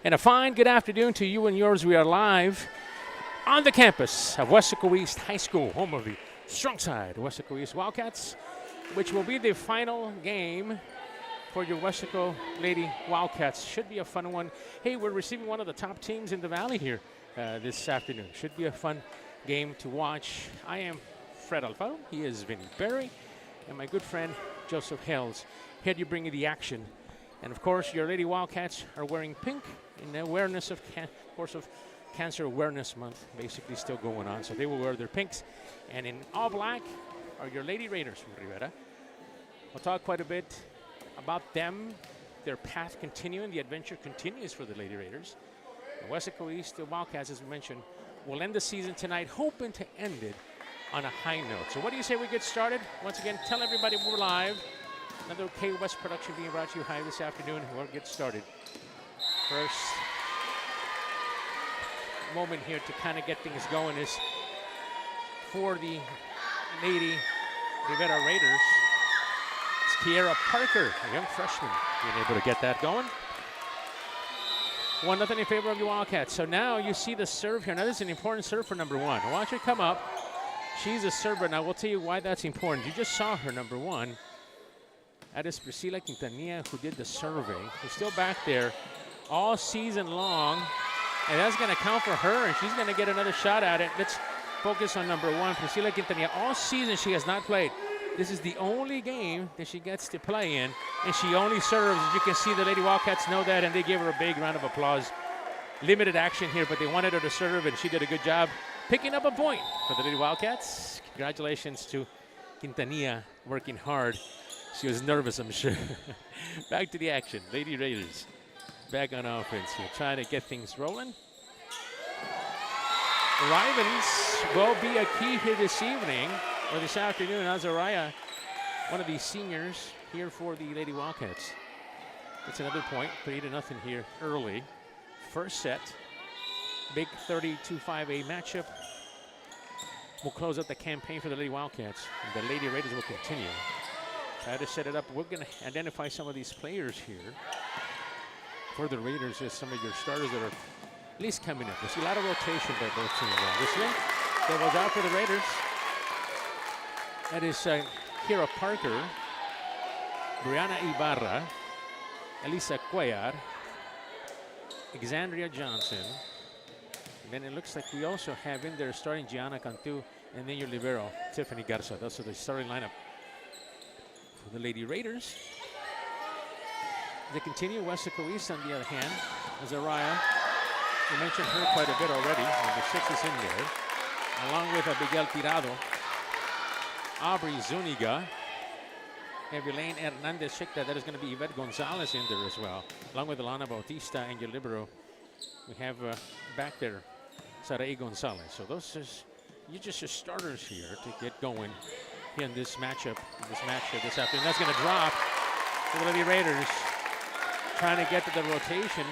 And a fine good afternoon to you and yours. We are live on the campus of Weslaco East High School, home of the strong side Weslaco East Wildcats, which will be the final game for your Weslaco Lady Wildcats. Should be a fun one. Hey, we're receiving one of the top teams in the Valley here this afternoon. Should be a fun game to watch. I am Fred Alfaro. He is Vinny Berry. And my good friend Joseph Hales. Here you bring you the action. And of course, your Lady Wildcats are wearing pink in awareness of, Cancer Awareness Month, basically still going on. So they will wear their pinks. And in all black are your Lady Raiders from Rivera. We'll talk quite a bit about them, their path continuing. The adventure continues for the Lady Raiders. The Weslaco East, the Wildcats, as we mentioned, will end the season tonight, hoping to end it on a high note. So what do you say we get started? Once again, tell everybody we're live. Another KWES production being brought to you high this afternoon. We'll get started. First moment here to kind of get things going is for the Lady Rivera Raiders. It's Kiera Parker, a young freshman, being able to get that going. 1-0 in favor of the Wildcats. So now you see the serve here. Now this is an important serve for number one. Watch her come up. She's a server. Now we'll tell you why that's important. You just saw her, number one. That is Priscilla Quintanilla, who did the survey. She's still back there all season long, and that's going to count for her, and she's going to get another shot at it. Let's focus on number one, Priscilla Quintanilla. All season she has not played. This is the only game that she gets to play in, and she only serves. As you can see, the Lady Wildcats know that, and they gave her a big round of applause. Limited action here, but they wanted her to serve, and she did a good job picking up a point for the Lady Wildcats. Congratulations to Quintanilla, working hard. She was nervous, I'm sure. Back to the action. Lady Raiders back on offense here, trying to get things rolling. Rivans will be a key here this evening, or this afternoon. Azariah, one of the seniors here for the Lady Wildcats. That's another point, 3-0 here early. First set, big 32-5A matchup. We'll close out the campaign for the Lady Wildcats. And the Lady Raiders will continue. Try to set it up. We're going to identify some of these players here for the Raiders as some of your starters that are at least coming up. We'll see a lot of rotation by both teams. Obviously, that was out for the Raiders. That is Kiera Parker, Brianna Ibarra, Elisa Cuellar, Alexandria Johnson. And then it looks like we also have in there starting Gianna Cantu, and then your libero, Tiffany Garza. Those are the starting lineup for the Lady Raiders. They continue. Weslaco East, on the other hand, Azariah. We mentioned her quite a bit already. Number 6 is in there, along with Abigail Tirado, Aubrey Zuniga, Evelyn Hernandez Shikta. That is going to be Yvette Gonzalez in there as well, along with Alana Bautista and your libero. We have back there Sarai Gonzalez. So those are just your starters here to get going in this matchup, this afternoon. That's going to drop for the Lady Raiders. Trying to get to the rotation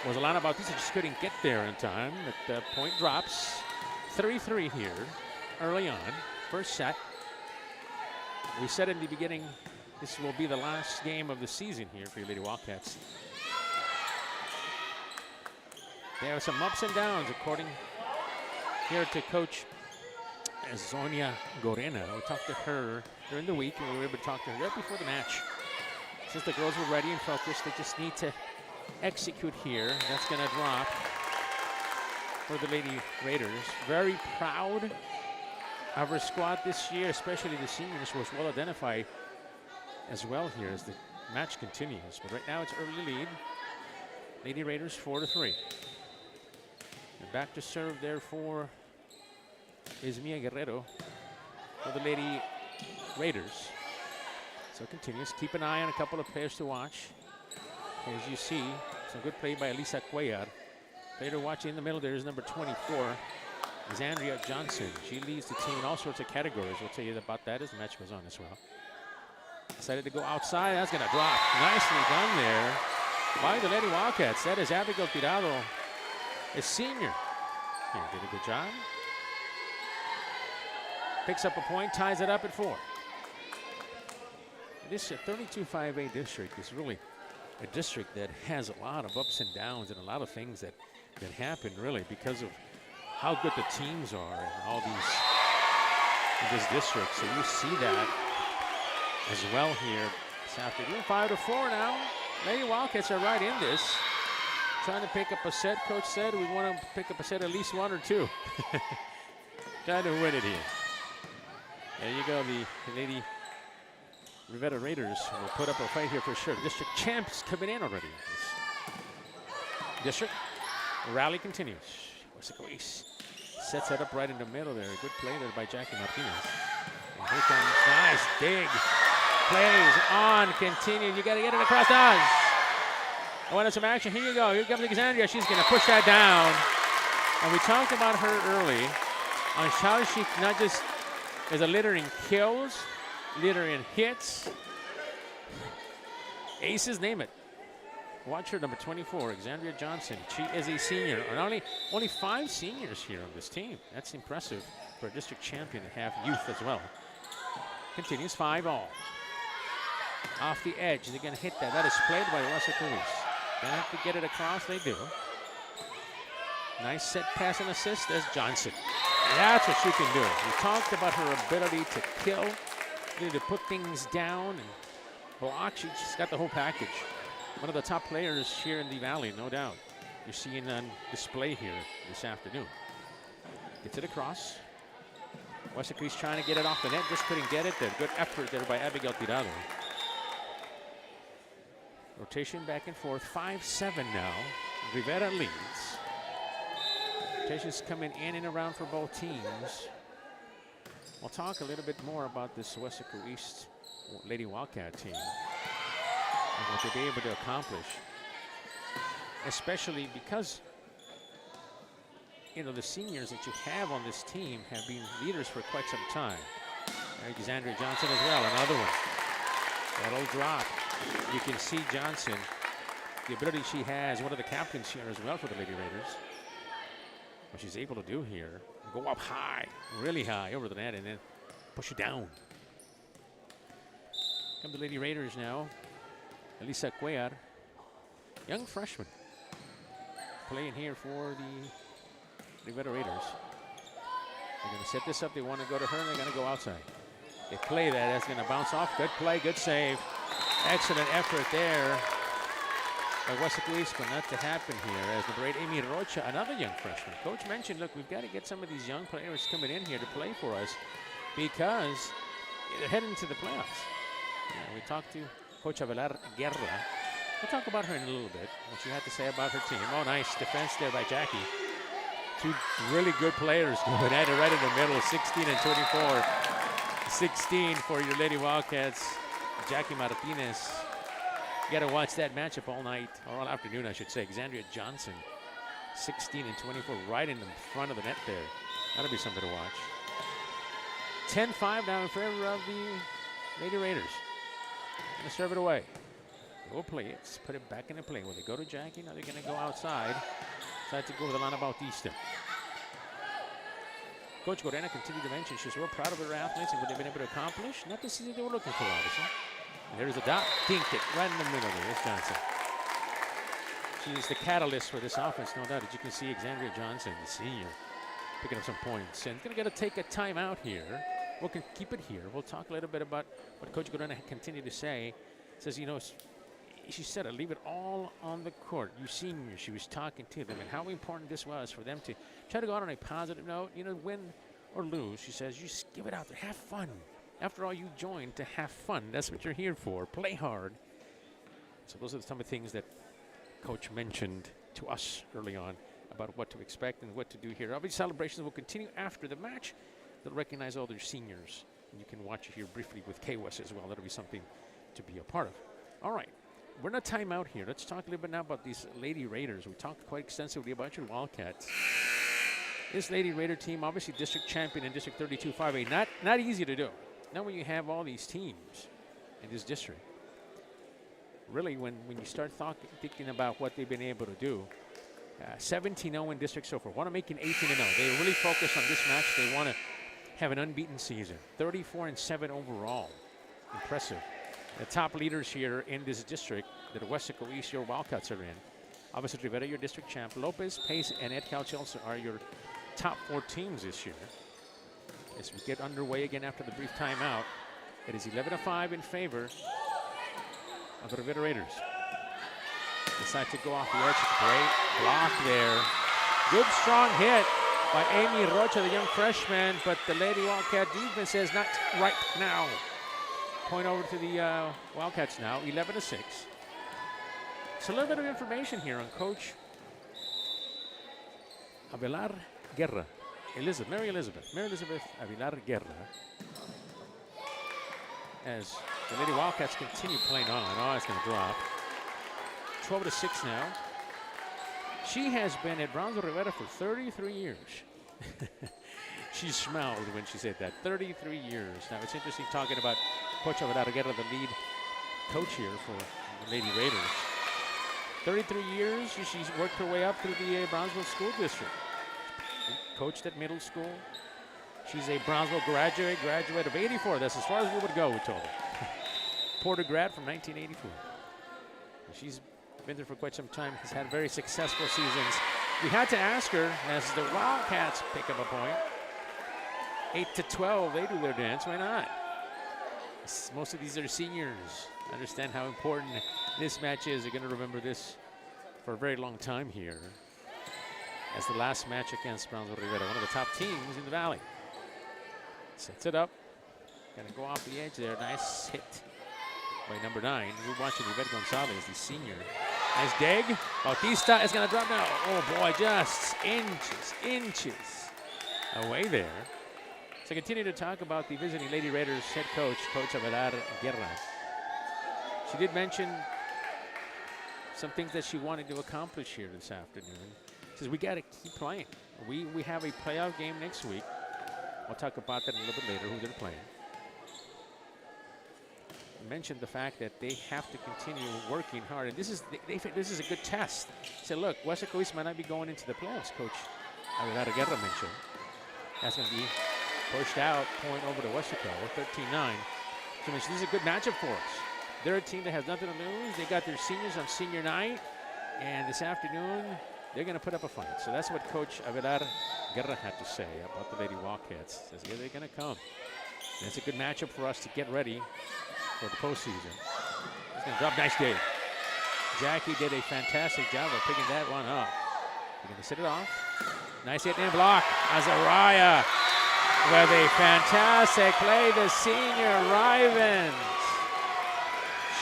was Alana Bautista, just couldn't get there in time. But the point drops. 3-3 here early on. First set. We said in the beginning this will be the last game of the season here for your Lady Wildcats. They have some ups and downs, according here to Coach Sonia Gorena. We talked to her during the week, and we were able to talk to her right before the match. Since the girls were ready and focused, they just need to execute here. That's going to drop for the Lady Raiders. Very proud of her squad this year, especially the seniors, was well identified as well here as the match continues. But right now it's early lead. Lady Raiders 4-3. And back to serve there for is Mia Guerrero for the Lady Raiders. So it continues. Keep an eye on a couple of players to watch. As you see, some good play by Elisa Cuellar. Player to watch in the middle there is number 24, is Andrea Johnson. She leads the team in all sorts of categories. We'll tell you about that as the match goes on as well. Decided to go outside. That's going to drop. Nicely done there by the Lady Wildcats. That is Abigail Tirado, a senior. Here, did a good job. Picks up a point, ties it up at 4. This 32-5A district is really a district that has a lot of ups and downs and a lot of things that happen really because of how good the teams are and all these in this district. So you see that as well here this afternoon. 5-4 now. Lady Wildcats are right in this. Trying to pick up a set. Coach said we want to pick up a set, at least 1 or 2. Trying to win it here. There you go. The Lady Rivera Raiders will put up a fight here for sure. District champs coming in already. District rally continues. Weslaco East sets it up right in the middle there. Good play there by Jackie Martinez. And here comes nice dig. Plays on, continue. You got to get it across. Does. I wanted some action. Here you go. Here comes Alexandria. She's going to push that down. And we talked about her early on how she not just is a leader in kills, leader in hits, aces, name it. Watch her, number 24, Alexandria Johnson. She is a senior. And only 5 seniors here on this team. That's impressive for a district champion to have youth as well. Continues 5-all. Off the edge, they're going to hit that. That is played by Weslaco East. Gonna have to get it across, they do. Nice set pass and assist, there's Johnson. That's what she can do. We talked about her ability to kill, ability to put things down and block. She's got the whole package. One of the top players here in the Valley, no doubt. You're seeing on display here this afternoon. Gets it across. Weslaco East trying to get it off the net, just couldn't get it there. Good effort there by Abigail Tirado. Rotation back and forth, 5-7 now. Rivera leads. Rotations coming in and around for both teams. We'll talk a little bit more about this Weslaco East Lady Wildcat team and what they'll be able to accomplish, especially because the seniors that you have on this team have been leaders for quite some time. Alexandria Johnson as well, another one. That'll drop. You can see Johnson, the ability she has, one of the captains here as well for the Lady Raiders. What she's able to do here, go up high, really high over the net and then push it down. Come the Lady Raiders now. Elisa Cuellar, young freshman, playing here for the Rivera Raiders. They're going to set this up. They want to go to her and they're going to go outside. They play that. That's going to bounce off. Good play, good save. Excellent effort there by Weslaco East, but not to happen here as number 8, Amy Rocha, another young freshman. Coach mentioned, look, we've got to get some of these young players coming in here to play for us because they're heading to the playoffs. We talked to Coach Avelar Guerra. We'll talk about her in a little bit, what she had to say about her team. Oh, nice defense there by Jackie. 2 really good players going at it right in the middle, 16 and 24. 16 for your Lady Wildcats. Jackie Martinez. You got to watch that matchup all night, or all afternoon, I should say. Alexandria Johnson, 16 and 24, right in the front of the net there. That'll be something to watch. 10-5 now in favor of the Lady Raiders. Going to serve it away. Go play it. Let's put it back into play. When they go to Jackie, now they're going to go outside. Decide to go with Alana Bautista. Coach Gorena continued to mention she's real proud of her athletes and what they've been able to accomplish. Not the season they were looking for, obviously. And there's a dot. Dinked it right in the middle there. There's Johnson. She's the catalyst for this offense, no doubt. As you can see, Alexandria Johnson, the senior, picking up some points. And going to take a timeout here. We'll keep it here. We'll talk a little bit about what Coach Gorena continued to say. Says, she said, I leave it all on the court. You seniors, she was talking to them and how important this was for them to try to go out on a positive note. Win or lose, she says, you just give it out there. Have fun. After all, you joined to have fun. That's what you're here for. Play hard. So those are some of the things that Coach mentioned to us early on about what to expect and what to do here. Obviously, celebrations will continue after the match. They'll recognize all their seniors. And you can watch it here briefly with KWES as well. That'll be something to be a part of. All right. We're in a timeout here. Let's talk a little bit now about these Lady Raiders. We talked quite extensively about your Wildcats. This Lady Raider team, obviously district champion in District 32-5A. Not easy to do. Not when you have all these teams in this district. Really, when you start thinking about what they've been able to do, 17-0 in district so far. Want to make an 18-0. They really focus on this match. They want to have an unbeaten season. 34-7 overall. Impressive. the top leaders here in this district that Weslaco East, your Wildcats are in. Obviously, Rivera, your district champ. Lopez, Pace, and Ed Calchels are your top 4 teams this year. As we get underway again after the brief timeout, it is 11-5 in favor of the Rivera Raiders. Decide to go off the edge. Great block there. Good strong hit by Amy Rocha, the young freshman, but the Lady Wildcat defense says not right now. Point over to the Wildcats now, 11-6. So a little bit of information here on Coach Avelar Guerra. Mary Elizabeth Avilar Guerra. As the Lady Wildcats continue playing on. Oh, it's going to drop. 12-6 now. She has been at Brownsville Rivera for 33 years. She smiled when she said that. 33 years. Now, it's interesting talking about Coach Avilar Guerra, the lead coach here for the Lady Raiders. 33 years, she's worked her way up through the Brownsville School District. Coached at middle school. She's a Brownsville graduate of 84. That's as far as we would go, we told her. Porter grad from 1984. She's been there for quite some time, has had very successful seasons. We had to ask her, as the Wildcats pick up a point, 8-12, they do their dance, why not? Most of these are seniors. Understand how important this match is. They're going to remember this for a very long time here. As the last match against Brownsville Rivera, one of the top teams in the Valley. Sets it up. Gonna go off the edge there. Nice hit by number 9. We're watching Yvette Gonzalez, the senior. Nice dig. Bautista is gonna drop now. Oh boy, just inches away there. So continue to talk about the visiting Lady Raiders head coach, Coach Avilar Guerra. She did mention some things that she wanted to accomplish here this afternoon. Says we got to keep playing. We have a playoff game next week. We'll talk about that a little bit later, who they're playing. I mentioned the fact that they have to continue working hard, and this is a good test. Said, look, Weslaco East might not be going into the playoffs, Coach Avilar Guerra mentioned. That's going to be pushed out, point over to Weslaco, 13-9. So this is a good matchup for us. They're a team that has nothing to lose. They got their seniors on senior night, and this afternoon, they're going to put up a fight. So that's what Coach Avilar Guerra had to say about the Lady Wildcats. Says, yeah, they're going to come. And it's a good matchup for us to get ready for the postseason. He's going to drop. Nice dig. Jackie did a fantastic job of picking that one up. They're going to sit it off. Nice hit and block. Azariah with a fantastic play. The senior Rivens.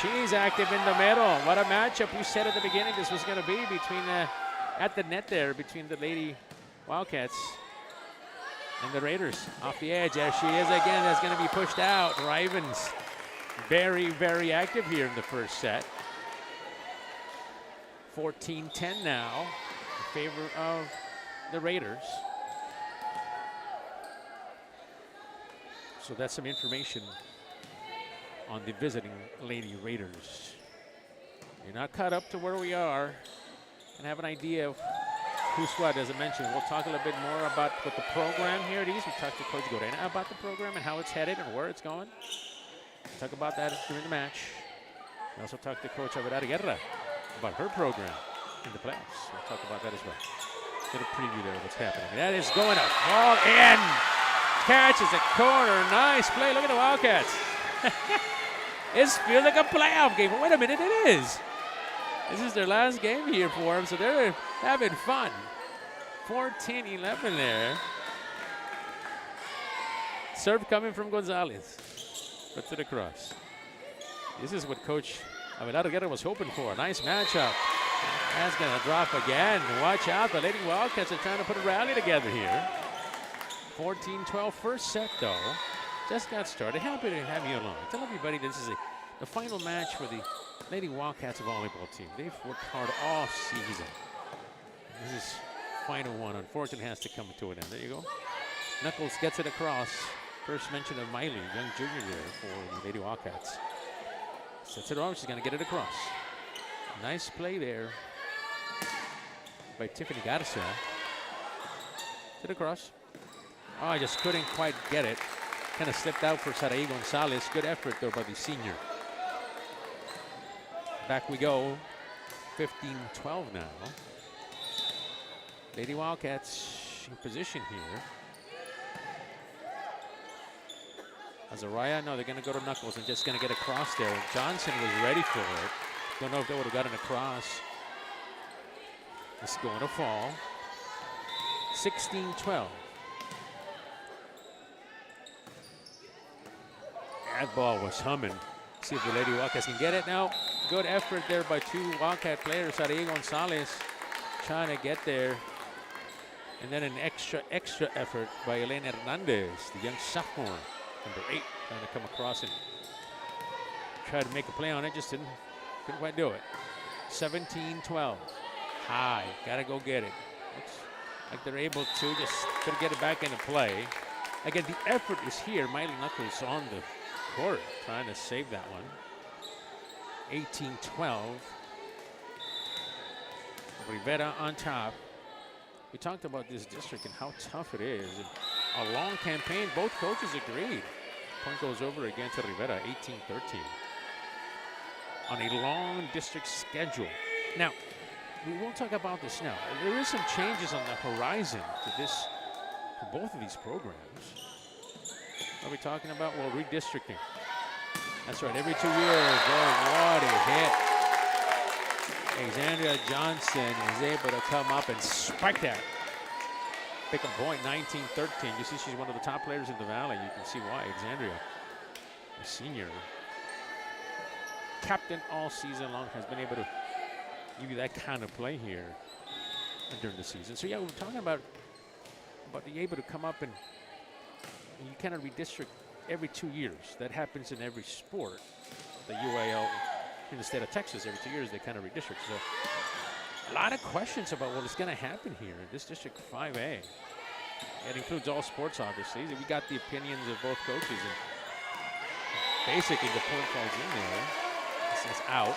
She's active in the middle. What a matchup. We said at the beginning this was going to be between at the net there between the Lady Wildcats and the Raiders. Off the edge. There she is again. That's going to be pushed out. Rivens very, very active here in the first set. 14-10 now in favor of the Raiders. So that's some information on the visiting Lady Raiders. You're not caught up to where we are and have an idea of who's what. As I mentioned, we'll talk a little bit more about what the program here is. We talked to Coach Gorena about the program and how it's headed and where it's going. We'll talk about that during the match. We also talked to Coach Avilar Guerra about her program in the playoffs. We'll talk about that as well. Get a preview there of what's happening. That is going to fall in. Catches a corner. Nice play. Look at the Wildcats. It feels like a playoff game. But wait a minute, it is. This is their last game here for them, so they're having fun. 14-11 there. Serve coming from Gonzalez. Puts it across. This is what Coach Avilar Guerra was hoping for. Nice matchup. That's going to drop again. Watch out. The Lady Wildcats are trying to put a rally together here. 14-12 first set, though. Just got started. Happy to have you along. Tell everybody this is the final match for the Lady Wildcats volleyball team. They've worked hard all season. This is final one. Unfortunately, has to come to an end. There you go. Knuckles gets it across. First mention of Miley, young junior there for the Lady Wildcats. Sets it off. She's going to get it across. Nice play there by Tiffany Garza. Get it across. Oh, I just couldn't quite get it. Kind of slipped out for Saraí Gonzalez. Good effort, though, by the senior. Back we go. 15-12 now. Lady Wildcats in position here. Azariah, no, they're going to go to Knuckles and just going to get across there. Johnson was ready for it. Don't know if they would have gotten across. It's going to fall. 16-12. That ball was humming. See if the Lady Wildcats can get it now. Good effort there by two Wildcat players. Ariel Gonzalez trying to get there. And then an extra effort by Elena Hernandez, the young sophomore, number 8, trying to come across and try to make a play on it. Just couldn't quite do it. 17-12. High, gotta go get it. Looks like they're able to, just couldn't get it back into play. Again, the effort is here. Miley Knuckles on the court trying to save that one. 18-12. Rivera on top. We talked about this district and how tough it is. And a long campaign, both coaches agreed. Point goes over again to Rivera, 18-13. On a long district schedule. Now, we won't talk about this now. There is some changes on the horizon to this, for both of these programs. What are we talking about? Well, redistricting. That's right, every 2 years. Oh, what a hit. Alexandria Johnson is able to come up and spike that. Pick a point, 19-13. You see she's one of the top players in the Valley. You can see why. Alexandria, a senior, captain all season long, has been able to give you that kind of play here during the season. So yeah, we're talking about being able to come up and you cannot redistrict every 2 years. That happens in every sport. The UAL in the state of Texas, every 2 years they kind of redistrict. So a lot of questions about what is going to happen here in this District 5A. It includes all sports, obviously. We got the opinions of both coaches, and basically the point falls in there. It says out.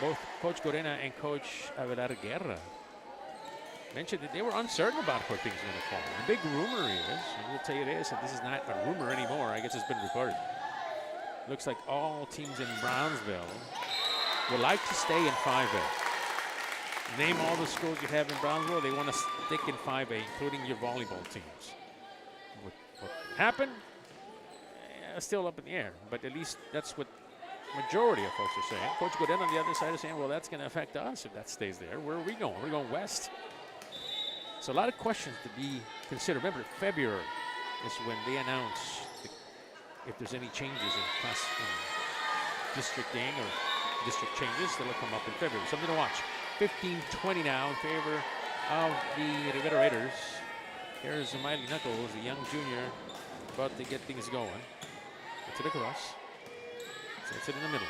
Both Coach Gorena and Coach Avelar Guerra mentioned that they were uncertain about where things were going to fall. The big rumor is, and we'll tell you this, and this is not a rumor anymore, I guess it's been recorded. Looks like all teams in Brownsville would like to stay in 5A. Name all the schools you have in Brownsville, they want to stick in 5A, including your volleyball teams. What happened? Still up in the air, but at least that's what majority of folks are saying. Coach Godin on the other side is saying, well, that's going to affect us if that stays there. Where are we going? We're going west. So a lot of questions to be considered. Remember, February is when they announce if there's any changes in class districting or district changes that'll come up in February. Something to watch. 15-20 now in favor of the Rivera Raiders. Here's Miley Knuckles, the young junior, about to get things going. Gets it across. Sets it in the middle.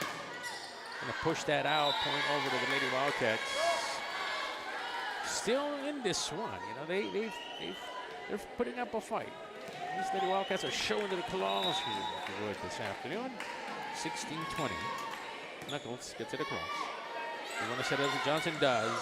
Gonna push that out, point over to the Lady Wildcats. Still in this one, you know, they're putting up a fight. These Lady Wildcats are showing their claws here, if you would, this afternoon. 16-20. Knuckles gets it across. You want to set it as Johnson does.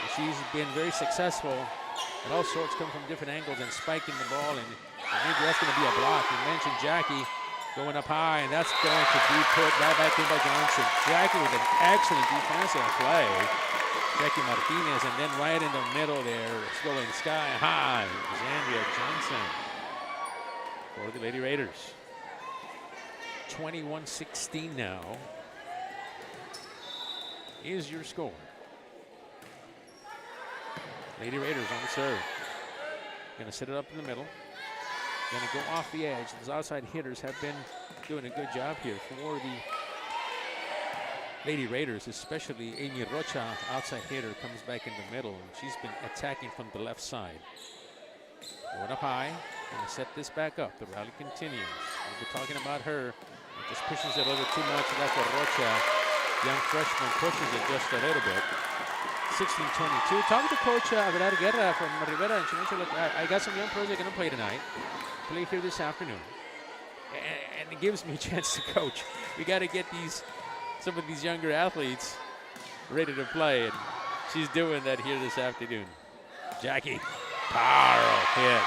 And she's been very successful at all sorts, coming from different angles and spiking the ball. And maybe that's going to be a block. You mentioned Jackie going up high, and that's going to be put right back in by Johnson. Jackie with an excellent defensive play. Jackie Martinez, and then right in the middle there, it's going sky high. Alexandria Johnson for the Lady Raiders. 21-16 now is your score. Lady Raiders on the serve. Gonna set it up in the middle. Gonna go off the edge. Those outside hitters have been doing a good job here for the Lady Raiders, especially Amy Rocha, outside hitter, comes back in the middle. And she's been attacking from the left side. Going up high. Gonna set this back up. The rally continues. We'll be talking about her. It just pushes it a little too much. That's what Rocha, young freshman, pushes it just a little bit. 16-22. Talking to Coach Avelar Guerra from Rivera, and she mentioned, look, I got some young players that are going to play tonight. Play here this afternoon. And it gives me a chance to coach. We got to get some of these younger athletes ready to play, and she's doing that here this afternoon. Jackie, powerful hit.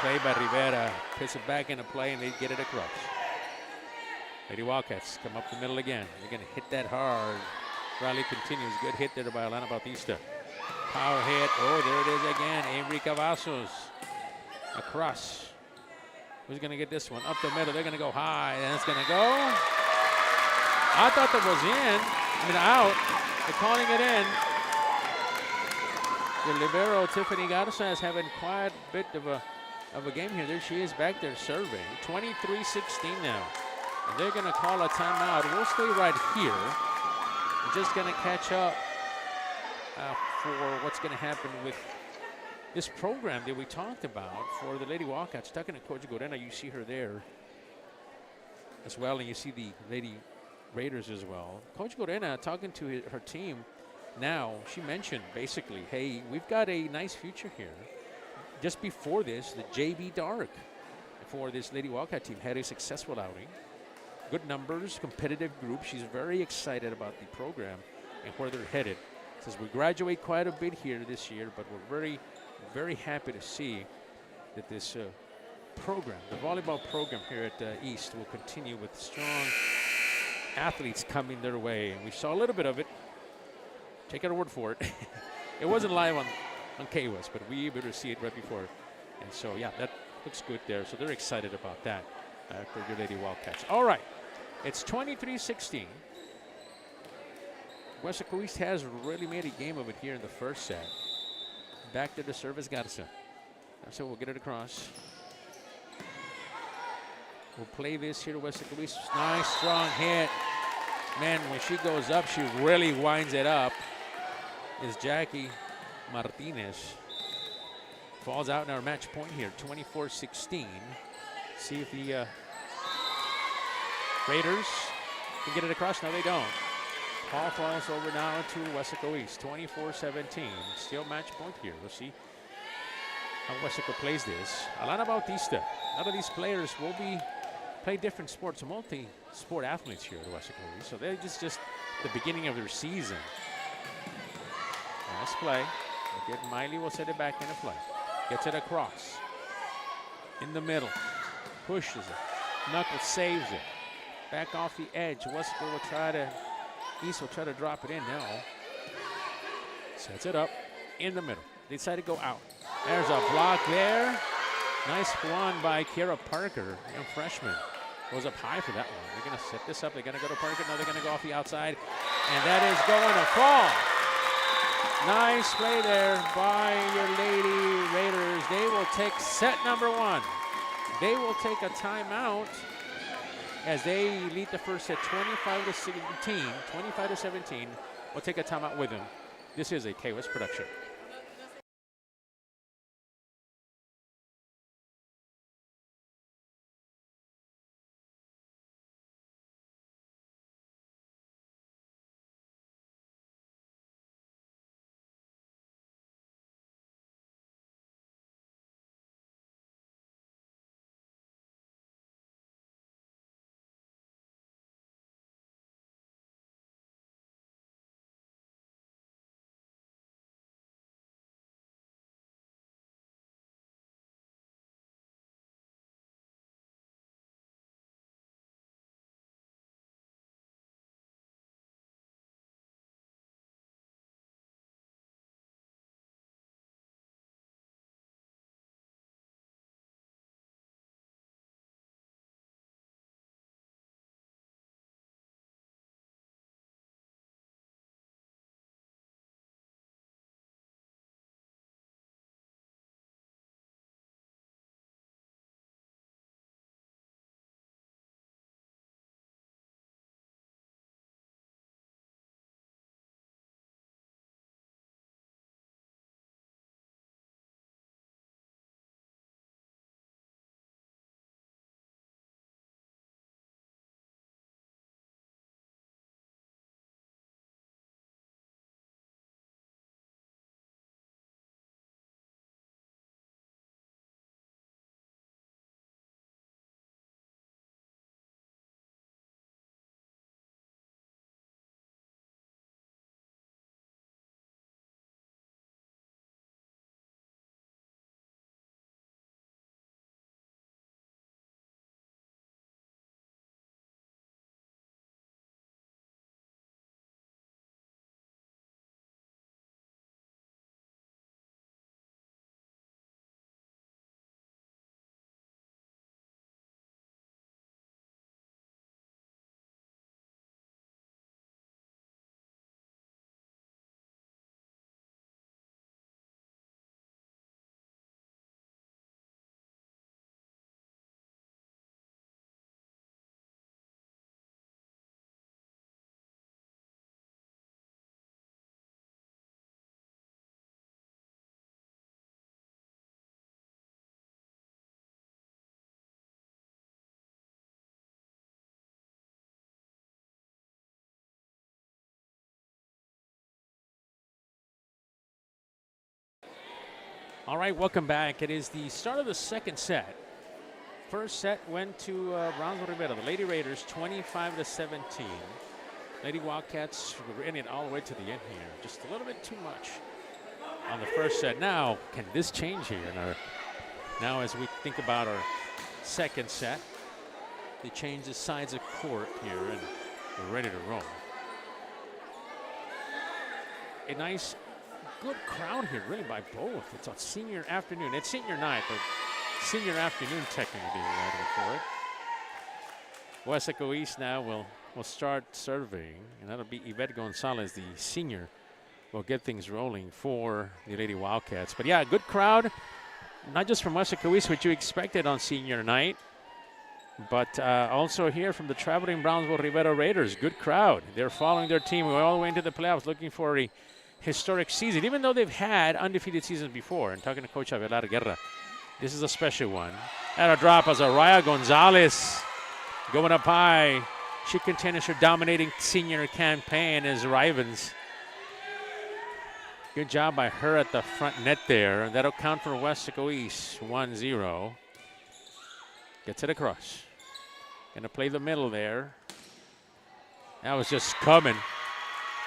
Play by Rivera. Puts it back into play, and they get it across. Lady Wildcats come up the middle again. They're going to hit that hard. Rally continues. Good hit there by Alana Bautista. Power hit. Oh, there it is again. Avery Cavazos. Across. Who's going to get this one? Up the middle. They're going to go high. And it's going to go. I thought that was in. I mean, out. They're calling it in. The libero, Tiffany Garza, is having quite a bit of a game here. There she is back there serving. 23-16 now. And they're going to call a timeout. We'll stay right here. We're just going to catch up for what's going to happen with this program that we talked about for the Lady Wildcats. Talking to Coach Gorena, you see her there as well, and you see the Lady Raiders as well. Coach Gorena talking to her team now, she mentioned basically, hey, we've got a nice future here. Just before this, the JV Dark for this Lady Wildcat team had a successful outing. Good numbers, competitive group. She's very excited about the program and where they're headed. Says we graduate quite a bit here this year, but we're very, very happy to see that this program, the volleyball program here at East, will continue with strong athletes coming their way. And we saw a little bit of it. Take our word for it. It wasn't live on KWES, but we were able to see it right before. And so, yeah, that looks good there. So they're excited about that for your Lady Wildcats. All right, it's 23-16. Weslaco East has really made a game of it here in the first set. Back to the service, Garza. So we'll get it across. We'll play this here to Weslaco East. Nice, strong hit. Man, when she goes up, she really winds it up. Is Jackie Martinez. Falls out in our match point here, 24-16. See if the Raiders can get it across. No, they don't. Paul falls over now to Weslaco East, 24-17. Still match point here. We'll see how Weslaco plays this. Alana Bautista. None of these players will play different sports, multi-sport athletes here at Weslaco East. So they're just the beginning of their season. Nice play. Miley will set it back into play. Gets it across. In the middle. Pushes it. Knuckles saves it. Back off the edge. Weslaco will try to, East will try to drop it in now. Sets it up in the middle. They decide to go out. There's a block there. Nice one by Kira Parker, young freshman. Goes up high for that one. They're going to set this up. They're going to go to Parker. No, they're going to go off the outside. And that is going to fall. Nice play there by your Lady Raiders. They will take set number one. They will take a timeout as they lead the first set 25-17. 25-17. We'll take a timeout with them. This is a KWES production. All right, welcome back. It is the start of the second set. First set went to Brownsville Rivera, the Lady Raiders, 25-17. Lady Wildcats were in it all the way to the end here. Just a little bit too much on the first set. Now, can this change here? Now as we think about our second set, they change the sides of court here, and we're ready to roll. A nice, good crowd here, really, by both. It's a senior afternoon. It's senior night, but senior afternoon technically for it. Weslaco East now will start serving, and that'll be Yvette Gonzalez, the senior, will get things rolling for the Lady Wildcats. But yeah, good crowd, not just from Weslaco East, what you expected on senior night, but also here from the traveling Brownsville Rivera Raiders. Good crowd. They're following their team all the way into the playoffs, looking for a historic season, even though they've had undefeated seasons before. And talking to Coach Avelar Guerra, this is a special one. And a drop as Araya Gonzalez going up high. She continues her dominating senior campaign as Rivens. Good job by her at the front net there. And that'll count for Weslaco East, 1-0. Gets it across. Gonna play the middle there. That was just coming.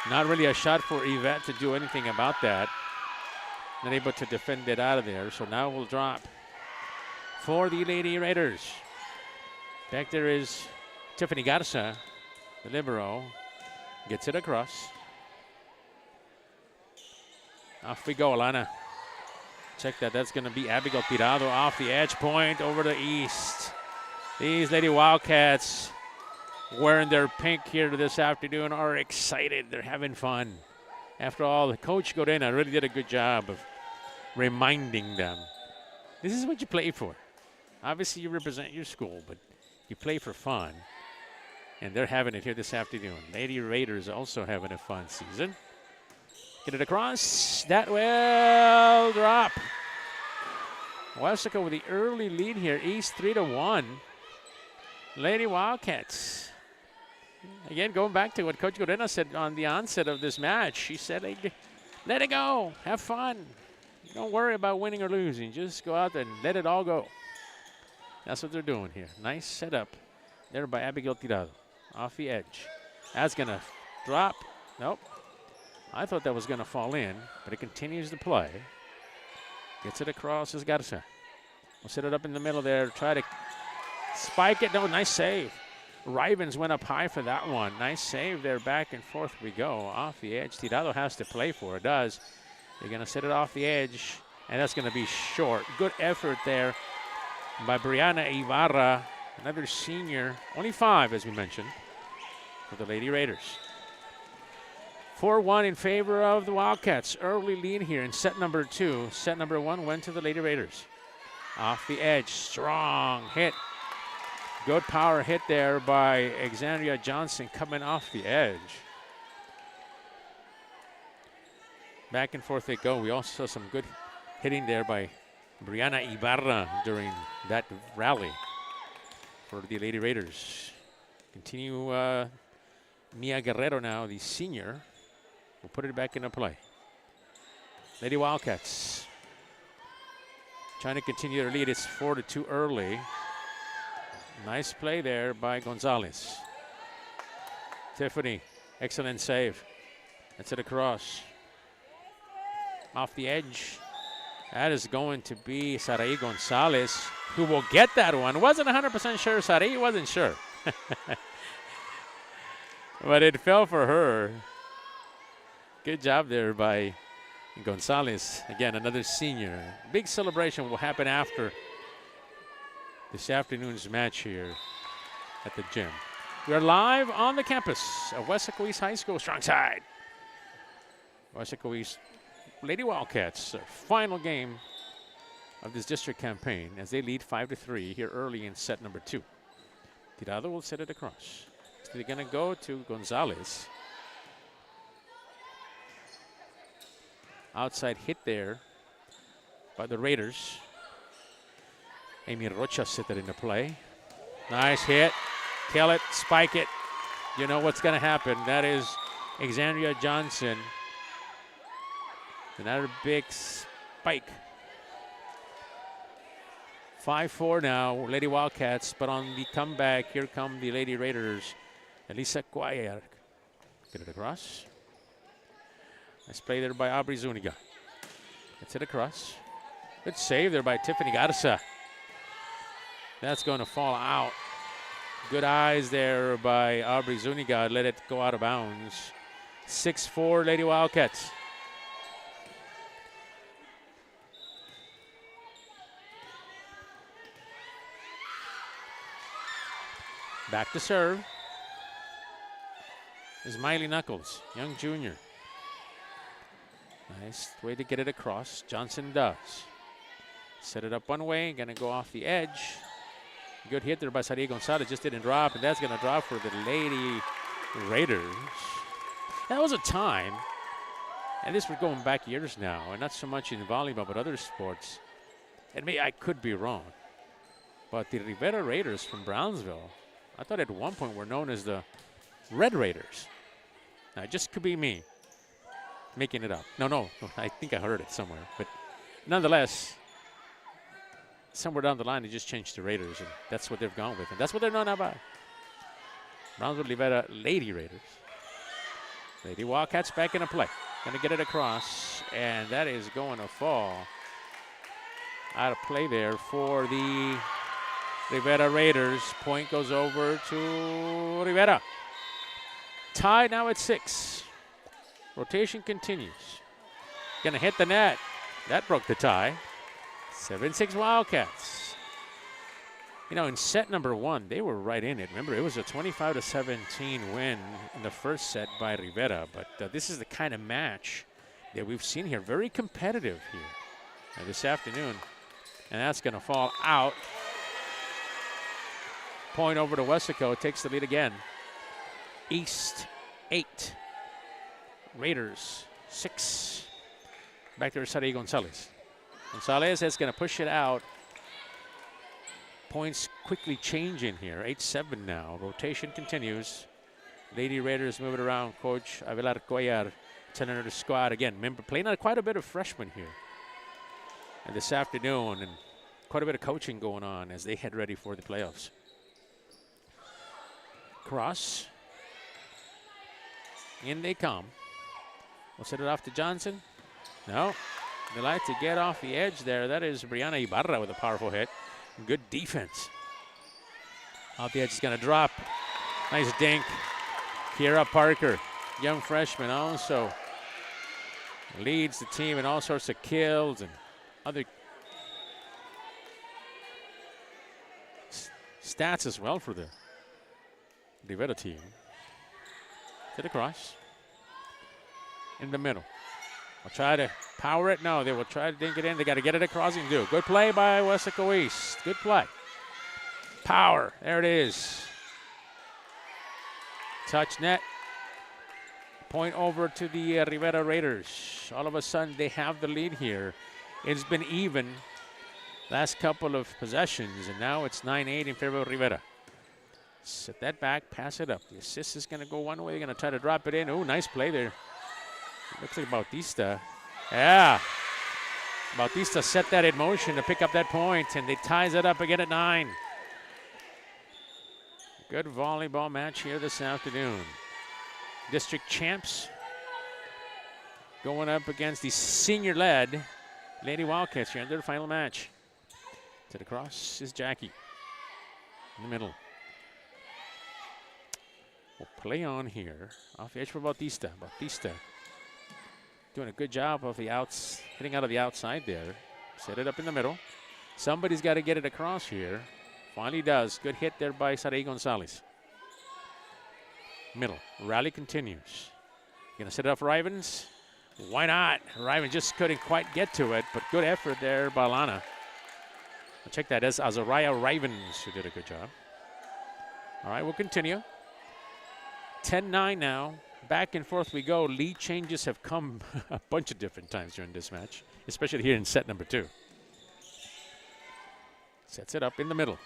Not really a shot for Yvette to do anything about that. Not able to defend it out of there. So now we'll drop for the Lady Raiders. Back there is Tiffany Garza, the libero. Gets it across. Off we go, Alana. Check that. That's going to be Abigail Tirado off the edge point over the east. These Lady Wildcats, wearing their pink here this afternoon, are excited. They're having fun. After all, the coach Gorena really did a good job of reminding them, this is what you play for. Obviously, you represent your school, but you play for fun. And they're having it here this afternoon. Lady Raiders also having a fun season. Get it across. That will drop. Weslaco with the early lead here. East 3-1. Lady Wildcats. Again, going back to what Coach Gorena said on the onset of this match. She said, hey, let it go. Have fun. Don't worry about winning or losing. Just go out there and let it all go. That's what they're doing here. Nice setup there by Abigail Tirado. Off the edge. That's going to drop. Nope. I thought that was going to fall in, but it continues to play. Gets it across as Garza. We'll set it up in the middle there. Try to spike it. No, nice save. Rivens went up high for that one. Nice save there. Back and forth we go. Off the edge. Tirado has to play for it. Does. They're going to set it off the edge, and that's going to be short. Good effort there by Brianna Ibarra, another senior. Only 5, as we mentioned, for the Lady Raiders. 4-1 in favor of the Wildcats. Early lead here in set number 2. Set number 1 went to the Lady Raiders. Off the edge, strong hit. Good power hit there by Alexandria Johnson coming off the edge. Back and forth they go. We also saw some good hitting there by Brianna Ibarra during that rally for the Lady Raiders. Continue Mia Guerrero now, the senior. We'll put it back into play. Lady Wildcats trying to continue their lead. It's 4-2 early. Nice play there by Gonzalez. Tiffany, excellent save. That's it across. Off the edge. That is going to be Sarai Gonzalez, who will get that one. Wasn't 100% sure. Sarai wasn't sure. But it fell for her. Good job there by Gonzalez. Again, another senior. Big celebration will happen after this afternoon's match here at the gym. We are live on the campus of Weslaco East High School. Strong side. Weslaco East Lady Wildcats, their final game of this district campaign as they lead 5-3 here early in set number 2. Tirado will set it across. So they're going to go to Gonzalez. Outside hit there by the Raiders. Amy Rocha set that into play. Nice hit. Kill it. Spike it. You know what's going to happen. That is Alexandria Johnson. Another big spike 5-4 now, Lady Wildcats, but on the comeback, here come the Lady Raiders. Elisa Cuellar. Get it across. Nice play there by Aubrey Zuniga. Gets it across. Good save there by Tiffany Garza. That's going to fall out. Good eyes there by Aubrey Zuniga. Let it go out of bounds. 6-4 Lady Wildcats. Back to serve is Miley Knuckles, young junior. Nice way to get it across. Johnson does. Set it up one way, gonna go off the edge. Good hit there by Sadia Gonzalez, just didn't drop, and that's gonna drop for the Lady Raiders. That was a time, and this was going back years now, and not so much in volleyball, but other sports. And I could be wrong, but the Rivera Raiders from Brownsville, I thought at one point were known as the Red Raiders. Now, it just could be me making it up. No, I think I heard it somewhere. But nonetheless, somewhere down the line, they just changed to Raiders, and that's what they've gone with. And that's what they're known about. Brownsville Rivera Lady Raiders. Lady Wildcats back into play. Going to get it across, and that is going to fall out of play there for the Rivera Raiders. Point goes over to Rivera. Tie now at 6. Rotation continues. Gonna hit the net. That broke the tie. 7-6 Wildcats. You know, in set number 1, they were right in it. Remember, it was a 25-17 win in the first set by Rivera. But this is the kind of match that we've seen here. Very competitive here this afternoon. And that's gonna fall out. Point over to Weslaco, takes the lead again. East 8, Raiders 6. Back to Sadia Gonzalez. Gonzalez is going to push it out. Points quickly changing here. 8-7 now. Rotation continues. Lady Raiders moving around. Coach Avelar Cuellar telling her to squad again. Remember, playing quite a bit of freshmen here. And this afternoon, and quite a bit of coaching going on as they head ready for the playoffs. Cross. In they come. We'll set it off to Johnson. No. They like to get off the edge there. That is Brianna Ibarra with a powerful hit. Good defense. Off the edge is going to drop. Nice dink. Kiera Parker, young freshman, also leads the team in all sorts of kills and other stats as well for the Rivera team. To the cross. In the middle. We'll try to power it. No, they will try to dink it in. They got to get it across and do. Good play by Weslaco East. Good play. Power. There it is. Touch net. Point over to the Rivera Raiders. All of a sudden, they have the lead here. It's been even last couple of possessions, and now it's 9-8 in favor of Rivera. Set that back, pass it up. The assist is going to go one way. They're going to try to drop it in. Oh, nice play there. Looks like Bautista. Yeah. Bautista set that in motion to pick up that point, and they ties it up again at 9. Good volleyball match here this afternoon. District champs going up against the senior-led Lady Wildcats here in their final match. To the cross is Jackie in the middle. We'll play on here. Off the edge for Bautista. Bautista doing a good job of the outs, hitting out of the outside there. Set it up in the middle. Somebody's got to get it across here. Finally does. Good hit there by Sadia Gonzalez. Middle. Rally continues. Going to set it up for Rivens. Why not? Rivens just couldn't quite get to it, but good effort there by Lana. I'll check that as Azariah Rivens, who did a good job. All right, we'll continue. 10-9 now. Back and forth we go. Lead changes have come a bunch of different times during this match, especially here in set number 2. Sets it up in the middle.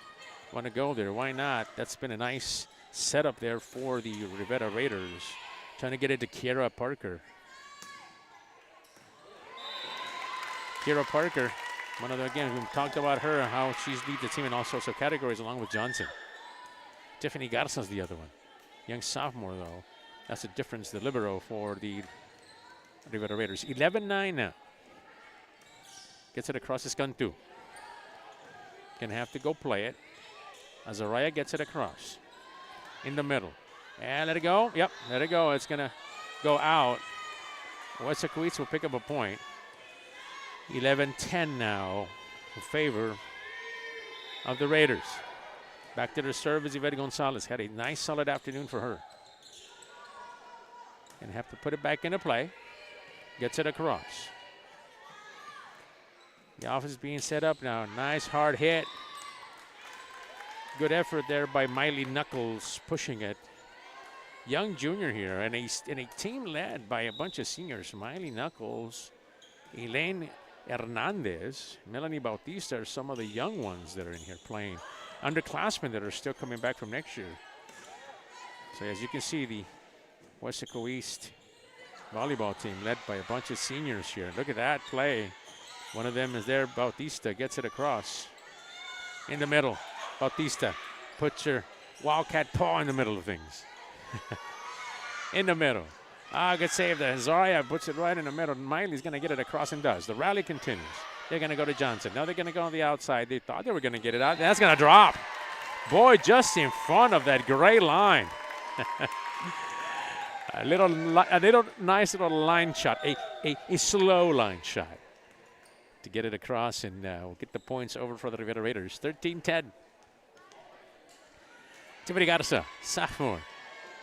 Want to go there? Why not? That's been a nice setup there for the Rivera Raiders. Trying to get it to Kiera Parker. Kiera Parker One of the, again, we talked about her, how she's lead the team in all sorts of categories along with Johnson. Tiffany Garza's the other one. Young sophomore, though. That's the difference, the libero for the Rivera Raiders. 11-9 now. Gets it across his gun, too. Gonna have to go play it. Azariah gets it across. In the middle. And let it go. Yep, let it go. It's gonna go out. Weslaco will pick up a point. 11-10 now in favor of the Raiders. Back to the serve is Yvette Gonzalez. Had a nice, solid afternoon for her. And have to put it back into play. Gets it across. The offense is being set up now. Nice hard hit. Good effort there by Miley Knuckles pushing it. Young junior here, and a team led by a bunch of seniors. Miley Knuckles, Elaine Hernandez, Melanie Bautista are some of the young ones that are in here playing. Underclassmen that are still coming back from next year. So as you can see, the Weslaco East volleyball team led by a bunch of seniors here. Look at that play. One of them is there, Bautista, gets it across. In the middle, Bautista puts her Wildcat paw in the middle of things. In the middle. Good save there. Zaria puts it right in the middle. Miley's going to get it across and does. The rally continues. They're going to go to Johnson. Now they're going to go on the outside. They thought they were going to get it out. That's going to drop. Boy, just in front of that gray line. a little nice little line shot. A slow line shot to get it across, and we'll get the points over for the Rivera Raiders. 13-10. Tiffany Garza, sophomore.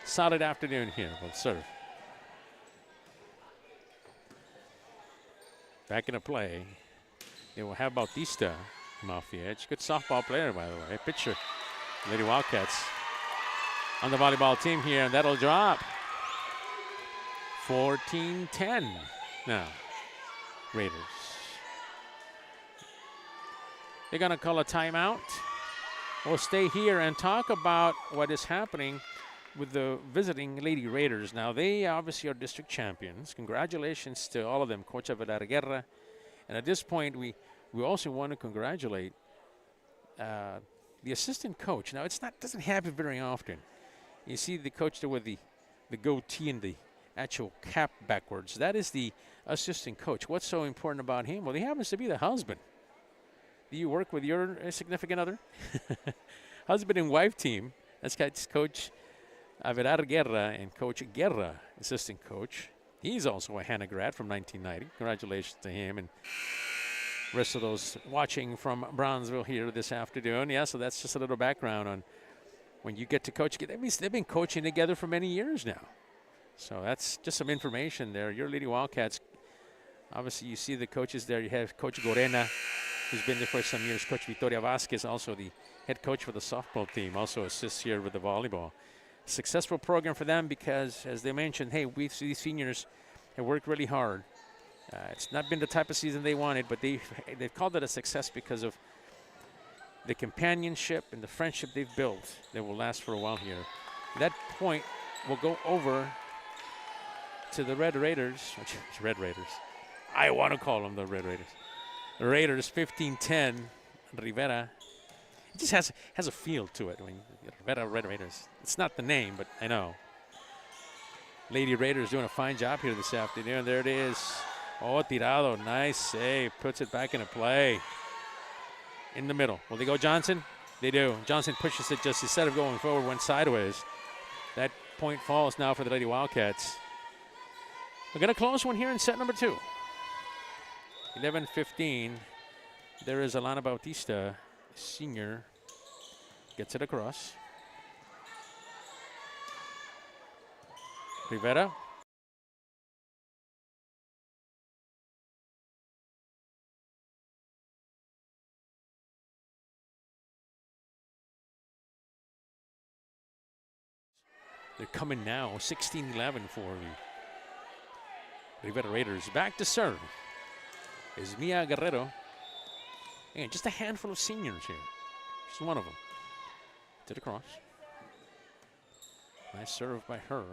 Solid afternoon here. We'll serve. Back into play. They will have Bautista come off the edge. Good softball player, by the way. Pitcher, Lady Wildcats on the volleyball team here, and that'll drop. 14-10 now. Raiders. They're going to call a timeout. We'll stay here and talk about what is happening with the visiting Lady Raiders. Now, they obviously are district champions. Congratulations to all of them, Coach Avelar Guerra. And at this point, we also want to congratulate the assistant coach. Now, doesn't happen very often. You see the coach there with the goatee and the actual cap backwards. That is the assistant coach. What's so important about him? Well, he happens to be the husband. Do you work with your significant other? Husband and wife team. That's Coach Avelar Guerra and Coach Guerra, assistant coach. He's also a Hannah grad from 1990. Congratulations to him and rest of those watching from Brownsville here this afternoon. Yeah, so that's just a little background on when you get to coach. They've been coaching together for many years now. So that's just some information there. Your Lady Wildcats, obviously you see the coaches there. You have Coach Gorena, who's been there for some years. Coach Victoria Vasquez, also the head coach for the softball team, also assists here with the volleyball. Successful program for them because, as they mentioned, hey, these seniors have worked really hard. It's not been the type of season they wanted, but they've called it a success because of the companionship and the friendship they've built that will last for a while here. That point will go over to the Red Raiders, which is Red Raiders. I want to call them the Red Raiders. The Raiders, 15-10, Rivera. It just has a feel to it. I mean, Rivera, Red Raiders. It's not the name, but I know. Lady Raiders doing a fine job here this afternoon. There it is. Oh, tirado. Nice save. Puts it back into play. In the middle. Will they go Johnson? They do. Johnson pushes it just instead of going forward, went sideways. That point falls now for the Lady Wildcats. We're going to close one here in set number 2. 11-15. There is Alana Bautista, senior. Gets it across. Rivera. They're coming now, 16-11 for the Rivera Raiders. Back to serve is Mia Guerrero. And just a handful of seniors here. She's one of them. Did across. Nice serve by her.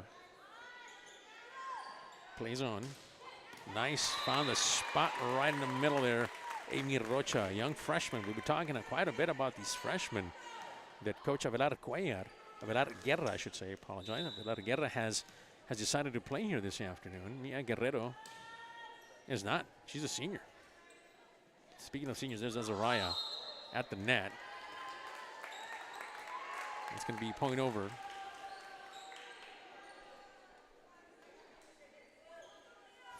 Plays on. Nice, found the spot right in the middle there Amy Rocha, a young freshman. We've been talking quite a bit about these freshmen that Coach Avelar Guerra, I should say, apologize. Avelar Guerra has decided to play here this afternoon. Mia Guerrero is not. She's a senior. Speaking of seniors, there's Azariah at the net. It's going to be point over.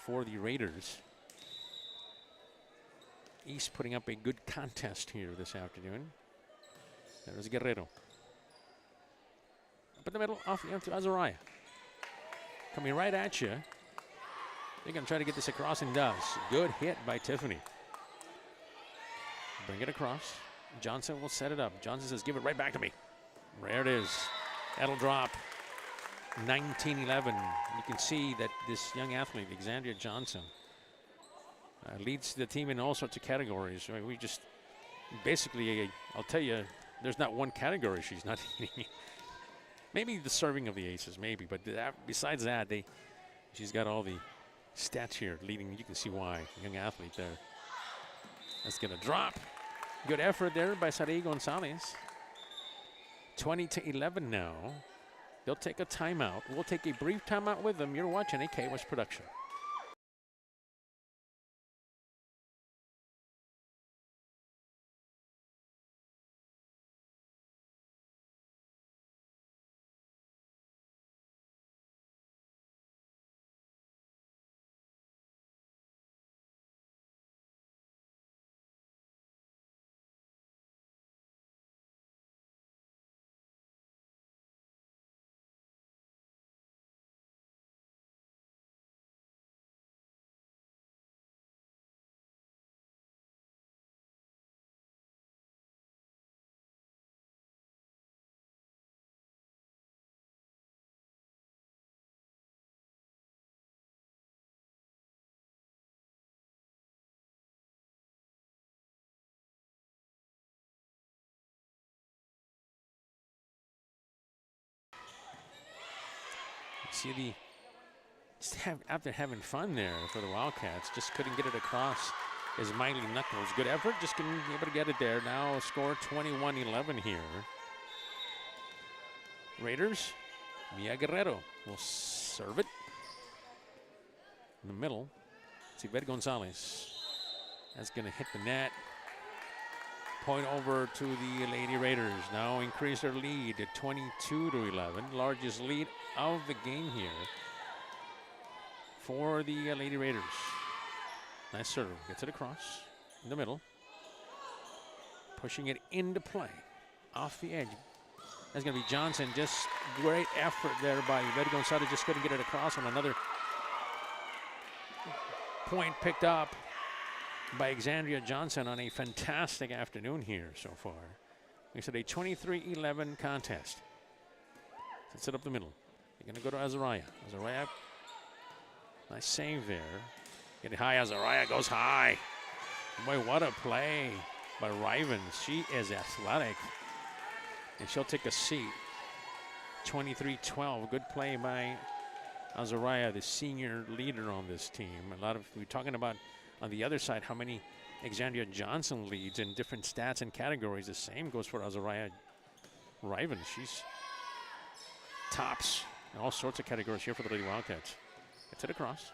For the Raiders. East putting up a good contest here this afternoon. There's Guerrero. Up in the middle, off to Azariah. Coming right at you. They're going to try to get this across and does. Good hit by Tiffany. Bring it across. Johnson will set it up. Johnson says, give it right back to me. There it is. That'll drop. 19-11. You can see that this young athlete, Alexandria Johnson, leads the team in all sorts of categories. I mean, we just basically, I'll tell you, there's not one category she's not hitting. Maybe the serving of the aces, maybe. But besides that, she's got all the stats here leading. You can see why. Young athlete there. That's going to drop. Good effort there by Sarai Gonzalez. 20-11 now. They'll take a timeout. We'll take a brief timeout with them. You're watching a KWES production. See after having fun there for the Wildcats, just couldn't get it across. Is Miley Knuckles. Good effort, just couldn't be able to get it there. Now score 21-11 here. Raiders, Mia Guerrero will serve it. In the middle, it's Yvette Gonzalez. That's going to hit the net. Point over to the Lady Raiders. Now increase their lead to 22-11. Largest lead of the game here for the Lady Raiders. Nice serve. Gets it across in the middle. Pushing it into play. Off the edge. That's going to be Johnson. Just great effort there by Yvette Gonzalez. Just couldn't get it across on another point picked up by Alexandria Johnson on a fantastic afternoon here so far. We said a 23-11 contest. Sets it up the middle. They're going to go to Azariah. Azariah, nice save there. Get it high. Azariah goes high. Boy, what a play by Rivens. She is athletic. And she'll take a seat. 23-12. Good play by Azariah, the senior leader on this team. We're talking about on the other side how many Alexandria Johnson leads in different stats and categories. The same goes for Azariah Rivens. She's tops in all sorts of categories here for the Lady Wildcats. Gets it across.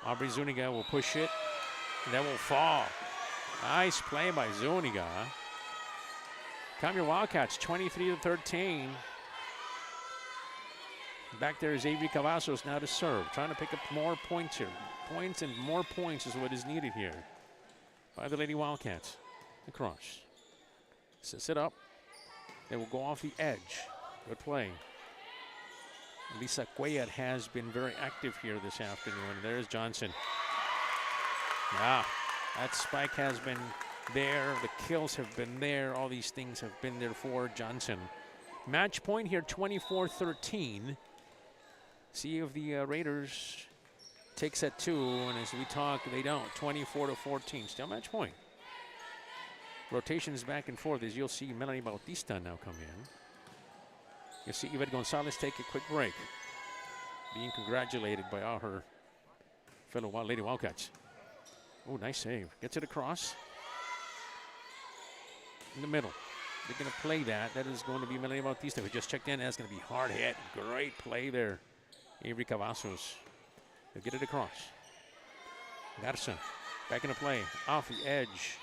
Aubrey Zuniga will push it, and that will fall. Nice play by Zuniga. Come your Wildcats, 23-13. Back there is Avery Cavazos now to serve, trying to pick up more points here. Points and more points is what is needed here by the Lady Wildcats. Across. Sets it up. They will go off the edge. Good play. Lisa Cuellar has been very active here this afternoon. There's Johnson. Yeah, that spike has been there. The kills have been there. All these things have been there for Johnson. Match point here, 24-13. See if the Raiders takes that two, and as we talk, they don't. 24-14, still match point. Rotations back and forth as you'll see Melanie Bautista now come in. You'll see Yvette Gonzalez take a quick break, being congratulated by all her fellow Lady Wildcats. Oh, nice save. Gets it across. In the middle. They're going to play that. That is going to be Melanie Bautista, who just checked in. That's going to be hard hit. Great play there. Avery Cavazos. They'll get it across. Garza back into play. Off the edge.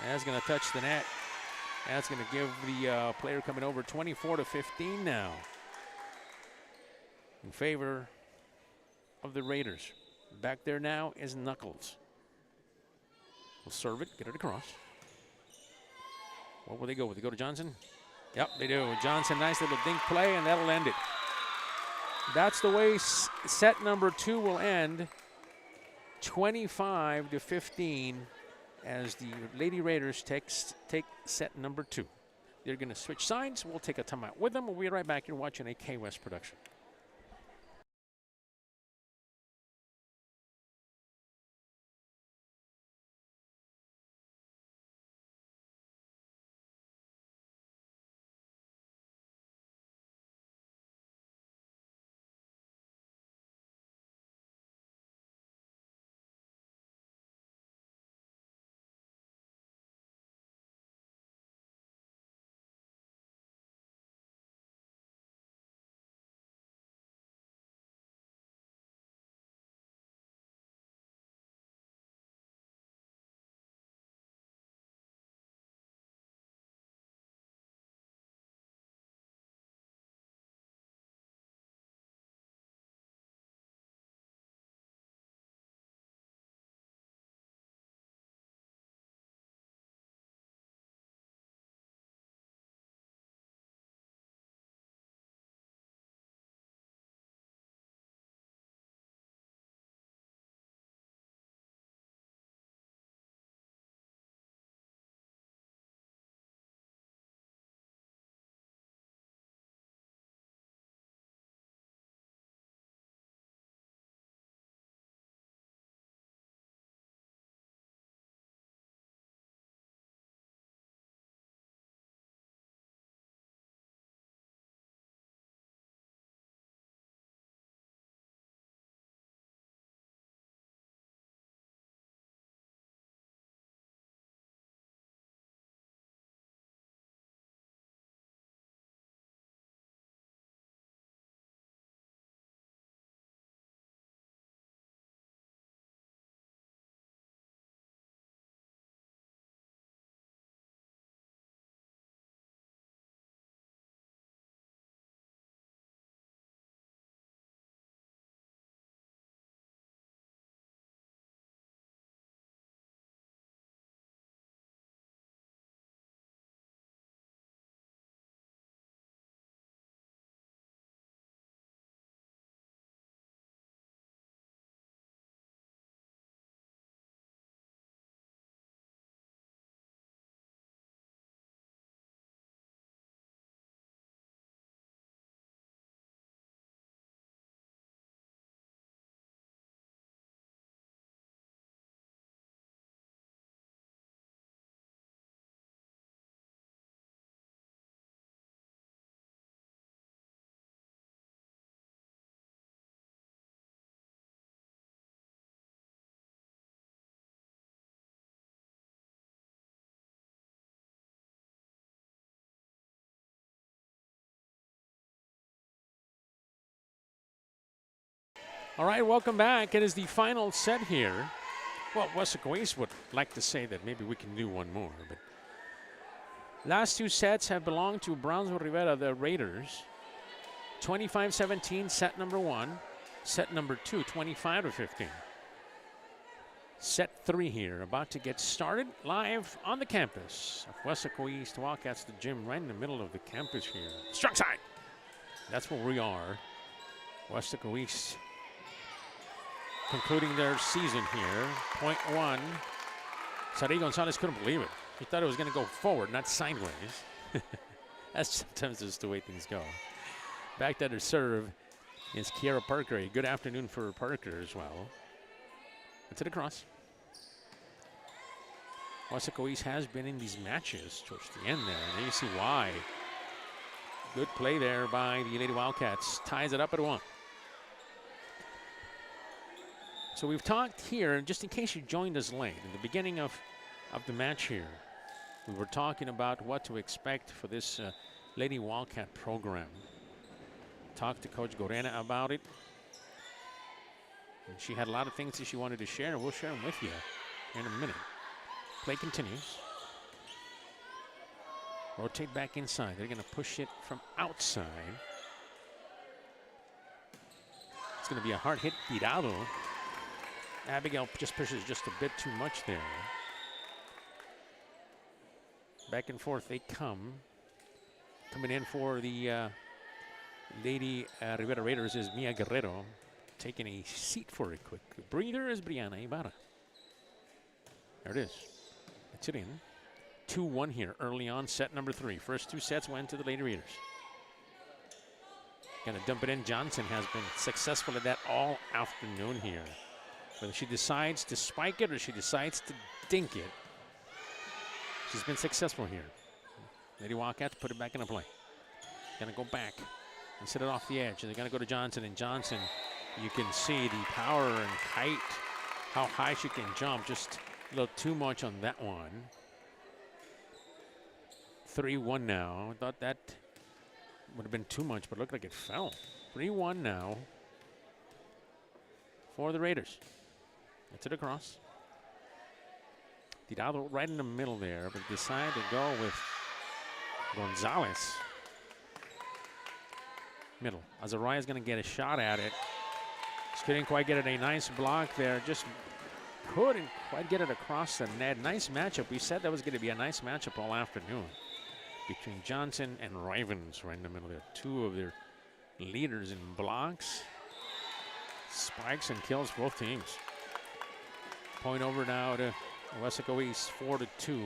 That's going to touch the net. That's going to give the player coming over 24-15 now. In favor of the Raiders. Back there now is Knuckles. Will serve it, get it across. What will they go with? They go to Johnson? Yep, they do. Johnson, nice little dink play, and that'll end it. That's the way set number 2 will end. 25-15 as the Lady Raiders take set number 2. They're going to switch sides. We'll take a timeout with them. We'll be right back. You're watching a KWES production. All right, welcome back. It is the final set here. Well, Weslaco East would like to say that maybe we can do one more, but last 2 sets have belonged to Brownsville Rivera, the Raiders. 25-17, set number 1. Set number 2, 25-15. Set 3 here, about to get started live on the campus of Weslaco East Wildcats, the gym right in the middle of the campus here. Struck side. That's where we are. Weslaco East concluding their season here. Point 1. Sari Gonzalez couldn't believe it. He thought it was going to go forward, not sideways. That's sometimes just the way things go. Back to the serve is Kiara Parker. A good afternoon for Parker as well. It's it across. Weslaco East has been in these matches towards the end there. And you see why. Good play there by the Lady Wildcats. Ties it up at 1. So we've talked here, just in case you joined us late, in the beginning of the match here, we were talking about what to expect for this Lady Wildcat program. Talked to Coach Gorena about it. And she had a lot of things that she wanted to share, and we'll share them with you in a minute. Play continues. Rotate back inside. They're going to push it from outside. It's going to be a hard hit, Tirado. Abigail just pushes just a bit too much there. Back and forth they come. Coming in for the Lady Rivera Raiders is Mia Guerrero. Taking a seat for a quick breather is Brianna Ibarra. There it is. That's it in. 2-1 here early on, set number 3. First 2 sets went to the Lady Raiders. Gonna dump it in. Johnson has been successful at that all afternoon here. Whether she decides to spike it or she decides to dink it, she's been successful here. Lady Wildcats put it back into play. Gonna go back and set it off the edge. And they're gonna go to Johnson, and Johnson, you can see the power and height, how high she can jump. Just a little too much on that one. 3-1 now. I thought that would have been too much, but it looked like it fell. 3-1 now for the Raiders. That's it across. Tirado right in the middle there, but decide to go with Gonzalez. Middle. Azariah's going to get a shot at it. Just couldn't quite get it. A nice block there. Just couldn't quite get it across the net. Nice matchup. We said that was going to be a nice matchup all afternoon between Johnson and Rivens right in the middle there. 2 of their leaders in blocks, spikes, and kills both teams. Point over now to Weslaco East, 4-2. So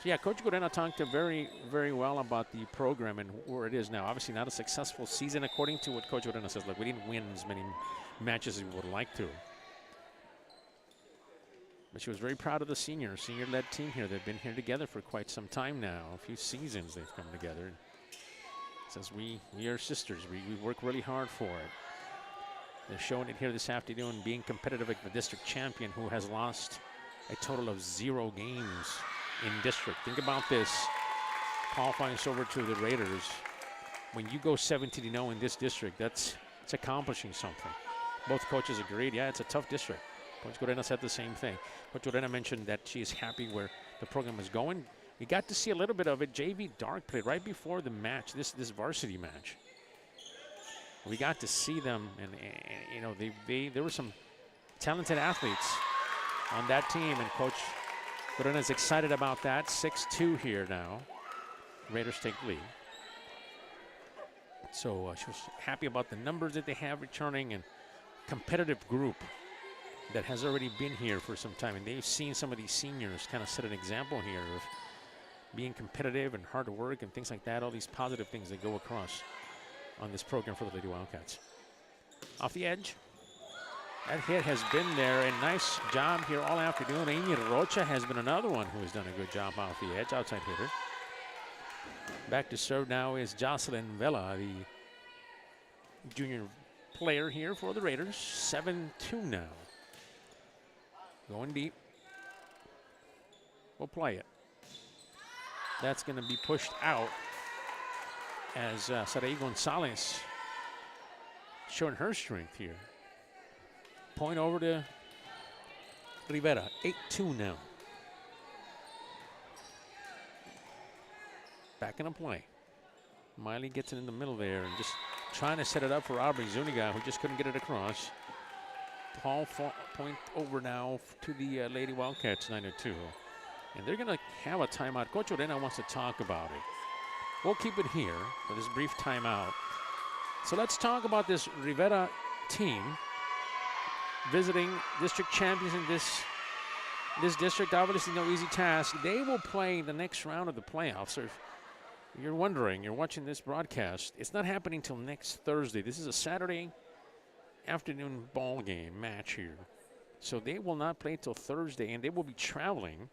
yeah, Coach Gorena talked very, very well about the program and where it is now. Obviously not a successful season according to what Coach Gorena says. Look, we didn't win as many matches as we would like to. But she was very proud of the senior-led team here. They've been here together for quite some time now. A few seasons they've come together. Says we are sisters. We work really hard for it. They're showing it here this afternoon, being competitive with the district champion who has lost a total of 0 games in district. Think about this. Qualifying us over to the Raiders. When you go 17-0 in this district, it's accomplishing something. Both coaches agreed, yeah, it's a tough district. Coach Gorena said the same thing. Coach Gorena mentioned that she is happy where the program is going. We got to see a little bit of it. JV Dark played right before the match, this varsity match. We got to see them, and you know, there were some talented athletes on that team, and Coach Gorena is excited about that. 6-2 here now. Raiders take the lead. So she was happy about the numbers that they have returning, and competitive group that has already been here for some time, and they've seen some of these seniors kind of set an example here of being competitive and hard work and things like that, all these positive things that go across on this program for the Lady Wildcats. Off the edge. That hit has been there, and nice job here all afternoon. Amy Rocha has been another one who has done a good job off the edge, outside hitter. Back to serve now is Jocelyn Vela, the junior player here for the Raiders. 7-2 now. Going deep. We'll play it. That's going to be pushed out as Sarai Gonzalez showing her strength here. Point over to Rivera. 8-2 now. Back in a play. Miley gets it in the middle there and just trying to set it up for Aubrey Zuniga, who just couldn't get it across. Paul point over now to the Lady Wildcats, 9-2. And they're going to have a timeout. Coach Orena wants to talk about it. We'll keep it here for this brief timeout. So let's talk about this Rivera team visiting district champions in this district. Obviously no easy task. They will play the next round of the playoffs. So if you're wondering, you're watching this broadcast, it's not happening till next Thursday. This is a Saturday afternoon ball game match here. So they will not play till Thursday, and they will be traveling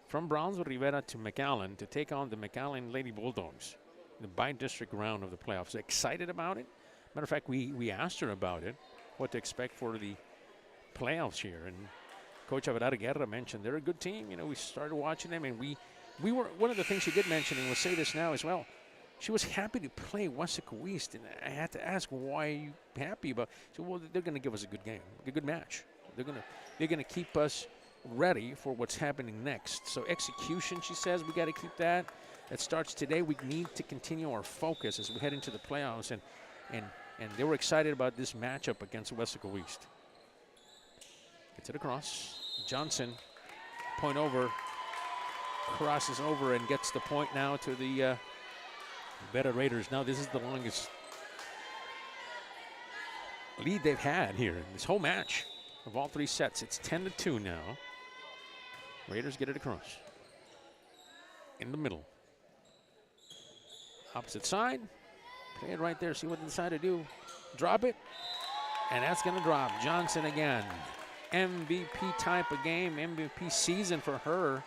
from Brownsville Rivera to McAllen to take on the McAllen Lady Bulldogs, the bi-district round of the playoffs. Excited about it? Matter of fact, we asked her about it, what to expect for the playoffs here. And Coach Abelardo Guerra mentioned they're a good team. You know, we started watching them, and we were, one of the things she did mention, and we'll say this now as well, she was happy to play Weslaco East, and I had to ask, why are you happy about? So, well, they're going to give us a good game, a good match. They're gonna keep us ready for what's happening next. So execution, she says, we got to keep that. That starts today. We need to continue our focus as we head into the playoffs, and they were excited about this matchup against Weslaco East. Gets it across. Johnson, point over, crosses over and gets the point now to the Rivera Raiders. Now this is the longest lead they've had here in this whole match of all 3 sets. It's 10-2 now. Raiders get it across. In the middle. Opposite side. Play it right there. See what they decide to do. Drop it. And that's going to drop. Johnson again. MVP type of game. MVP season for her.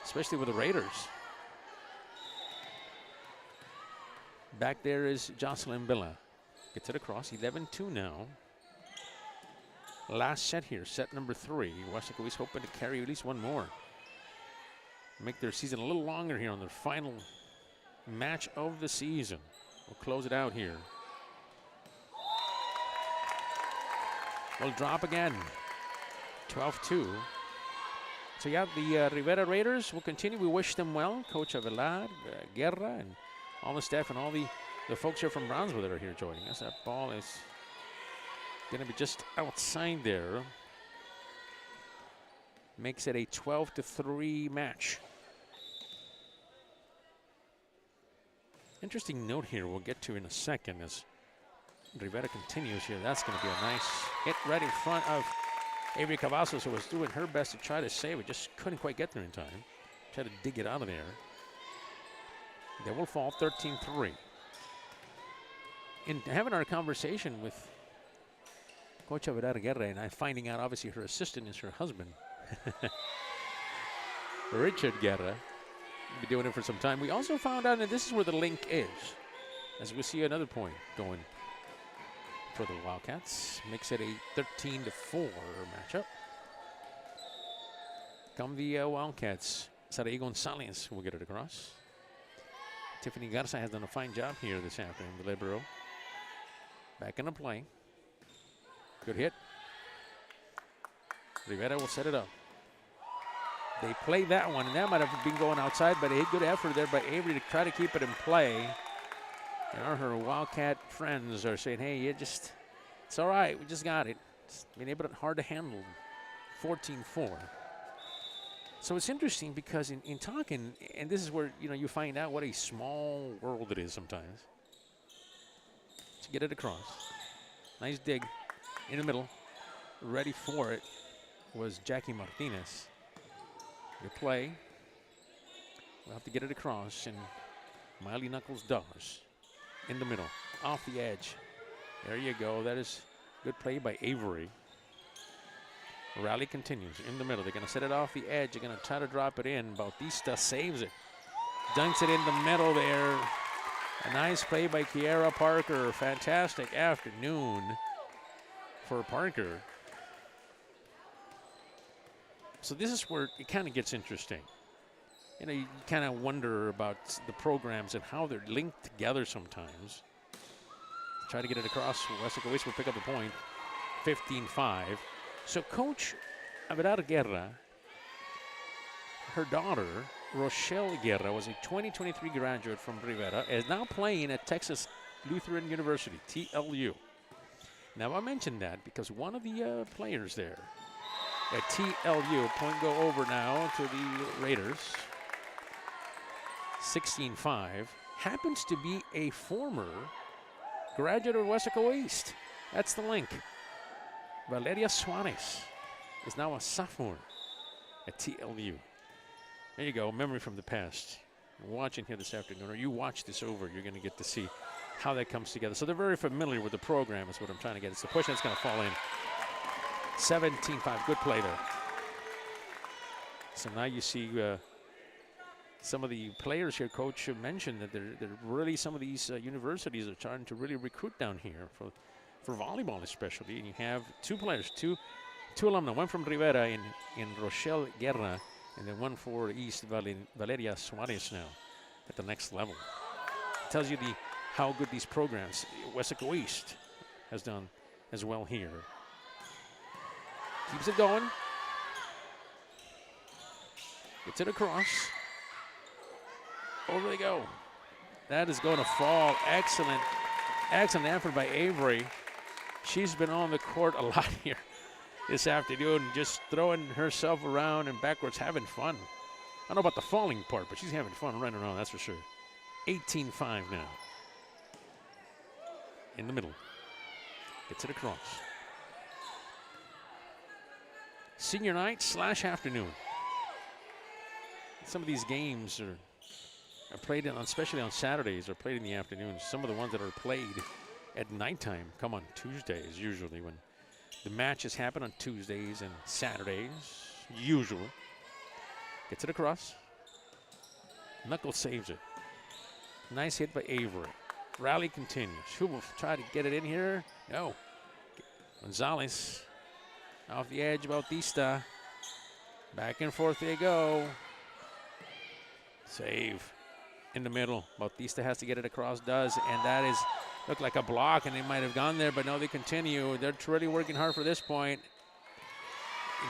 Especially with the Raiders. Back there is Jocelyn Villa. Gets it across. 11-2 now. Last set here. Set number 3. Weslaco is hoping to carry at least one more. Make their season a little longer here on their final match of the season. We'll close it out here. We'll drop again. 12-2. So yeah, the Rivera Raiders will continue. We wish them well. Coach Abelardo Guerra and all the staff and all the folks here from Brownsville that are here joining us. That ball is going to be just outside there. Makes it a 12-3 match. Interesting note here we'll get to in a second as Rivera continues here. That's going to be a nice hit right in front of Avery Cavazos, who was doing her best to try to save it. Just couldn't quite get there in time. Try to dig it out of there. They will fall 13-3. In having our conversation with Coach Abelardo Guerra, and I'm finding out obviously her assistant is her husband, Richard Guerra. We'll be doing it for some time. We also found out that this is where the link is, as we see another point going for the Wildcats. Makes it a 13-4 matchup. Come the Wildcats. Sarai Gonzalez will get it across. Tiffany Garza has done a fine job here this afternoon, the libero. Back into play. Good hit. Rivera will set it up. They play that one, and that might have been going outside, but a good effort there by Avery to try to keep it in play. And her Wildcat friends are saying, hey, it's all right, we just got it. It's been able to hard to handle. 14-4. So it's interesting because in talking, and this is where you find out what a small world it is sometimes. To get it across. Nice dig in the middle. Ready for it was Jackie Martinez. Good play. We'll have to get it across, and Miley Knuckles does. In the middle, off the edge. There you go. That is good play by Avery. Rally continues in the middle. They're going to set it off the edge. They're going to try to drop it in. Bautista saves it. Dunks it in the middle there. A nice play by Kiera Parker. Fantastic afternoon for Parker. So this is where it kind of gets interesting. You kind of wonder about the programs and how they're linked together sometimes. Try to get it across. Weslaco will pick up the point. 15-5. So Coach Abelardo Guerra, her daughter, Rochelle Guerra, was a 2023 graduate from Rivera, is now playing at Texas Lutheran University, TLU. Now I mentioned that because one of the players there at TLU, point go over now to the Raiders, 16-5, happens to be a former graduate of Weslaco East. That's the link. Valeria Suarez is now a sophomore at TLU. There you go, memory from the past. Watching here this afternoon, or you watch this over, you're going to get to see how that comes together. So they're very familiar with the push is what I'm trying to get. It's the push that's going to fall in. 17-5, good play there. So now you see some of the players here. Coach mentioned that they're really, some of these universities are trying to really recruit down here for volleyball especially. And you have two players, two two alumni, one from Rivera in Rochelle Guerra, and then one for East Valeria Suarez now at the next level. It tells you how good these programs, Weslaco East has done as well here. Keeps it going. Gets it across. Over they go. That is going to fall. Excellent effort by Avery. She's been on the court a lot here this afternoon, just throwing herself around and backwards, having fun. I don't know about the falling part, but she's having fun running around, that's for sure. 18-5 now. In the middle. Gets it across. Senior night / afternoon. Some of these games are played especially on Saturdays, are played in the afternoons. Some of the ones that are played at nighttime come on Tuesdays, usually, when the matches happen on Tuesdays and Saturdays, usual. Gets it across. Knuckles saves it. Nice hit by Avery. Rally continues. Who will try to get it in here? No. Gonzalez off the edge, Bautista. Back and forth they go. Save in the middle. Bautista has to get it across, does, and that is looked like a block, and they might have gone there, but no, they continue. They're really working hard for this point.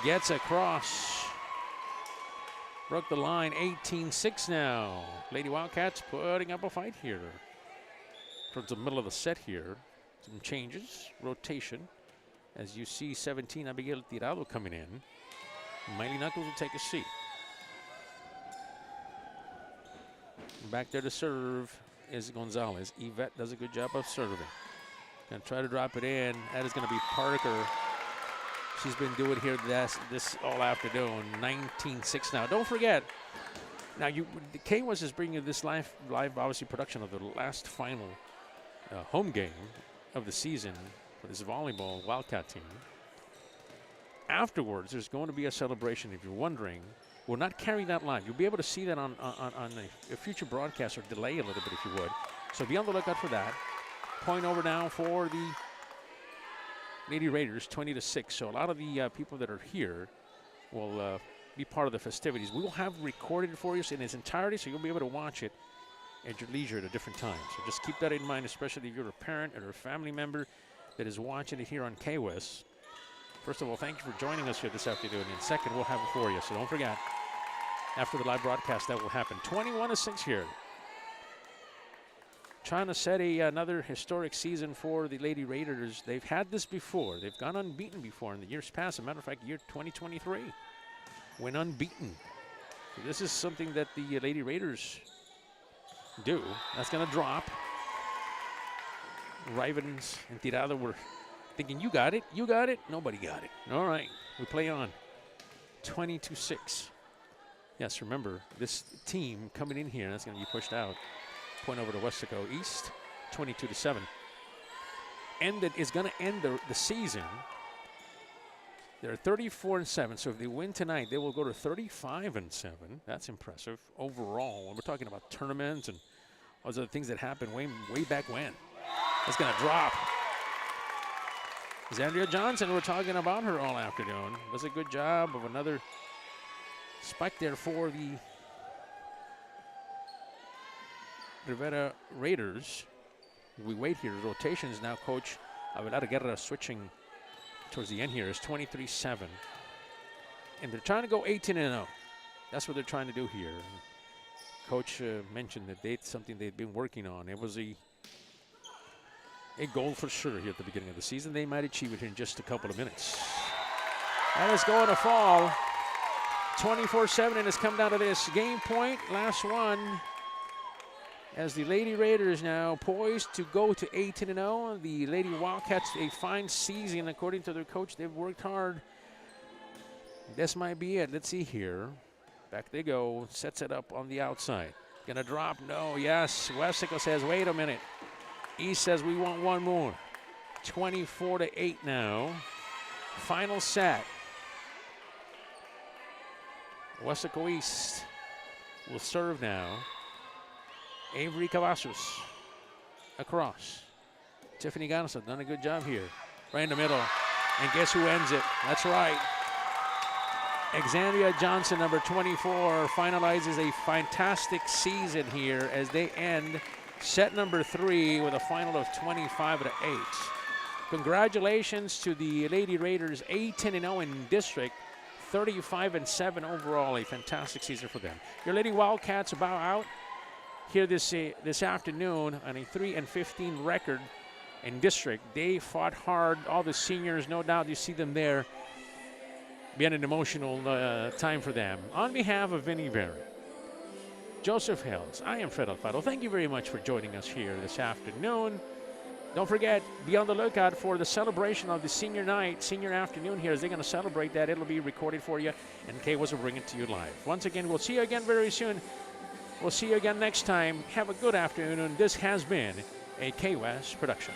Gets across. Broke the line, 18-6 now. Lady Wildcats putting up a fight here. Towards the middle of the set here. Some changes, rotation. As you see, 17, Abigail Tirado coming in. Miley Knuckles will take a seat. Back there to serve is Gonzalez. Yvette does a good job of serving. Gonna try to drop it in. That is gonna be Parker. She's been doing here this all afternoon. 19-6 now. Don't forget, now the KWES is bringing you this live obviously production of the last final home game of the season for this volleyball Wildcat team. Afterwards, there's going to be a celebration. If you're wondering, we're not carrying that live. You'll be able to see that on a future broadcast, or delay a little bit if you would. So be on the lookout for that. Point over now for the Lady Raiders, 20-6. So a lot of the people that are here will be part of the festivities. We will have recorded for you in its entirety, so you'll be able to watch it at your leisure at a different time. So just keep that in mind, especially if you're a parent or a family member that is watching it here on KWES. First of all, thank you for joining us here this afternoon. And second, we'll have it for you, so don't forget. After the live broadcast, that will happen. 21-6 here. Trying to set another historic season for the Lady Raiders. They've had this before. They've gone unbeaten before in the years past. As a matter of fact, year 2023 went unbeaten. So this is something that the Lady Raiders do. That's going to drop. Rivens and Tirado were thinking, you got it, you got it. Nobody got it. All right, we play on. 22-6. Yes, remember, this team coming in here, that's going to be pushed out. Point over to Weslaco East, 22-7. And is going to end the season. They're 34-7, so if they win tonight, they will go to 35-7. That's impressive overall. When we're talking about tournaments and all those other things that happened way back when. It's going to drop. Zandria Johnson, we're talking about her all afternoon. Does a good job of another spike there for the Rivera Raiders. We wait here. Rotations now. Coach Abelardo Guerra switching towards the end here. Is 23-7. And they're trying to go 18-0. That's what they're trying to do here. Coach mentioned that it's something they've been working on. It was a goal for sure here at the beginning of the season. They might achieve it in just a couple of minutes. That is going to fall. 24-7, and it's come down to this. Game point, last one. As the Lady Raiders now poised to go to 18-0. The Lady Wildcats, a fine season according to their coach. They've worked hard. This might be it. Let's see here. Back they go. Sets it up on the outside. Gonna drop. No. Yes. Weslaco says, wait a minute. East says we want one more. 24-8 now. Final set. Weslaco East will serve now. Avery Cavazos across. Tiffany Ganos done a good job here. Right in the middle. And guess who ends it? That's right. Xandria Johnson, number 24, finalizes a fantastic season here as they end set number 3 with a final of 25-8. Congratulations to the Lady Raiders, 18-0 in district, 35-7 overall. A fantastic season for them. Your Lady Wildcats bow out here this afternoon on a 3-15 record in district. They fought hard. All the seniors, no doubt, you see them there. Been an emotional time for them. On behalf of Vinny Berry, Joseph Hills, I am Fred Alfaro. Thank you very much for joining us here this afternoon. Don't forget, be on the lookout for the celebration of the senior night, senior afternoon here. As they're going to celebrate that, it'll be recorded for you, and KWES will bring it to you live. Once again, we'll see you again very soon. We'll see you again next time. Have a good afternoon. This has been a KWES production.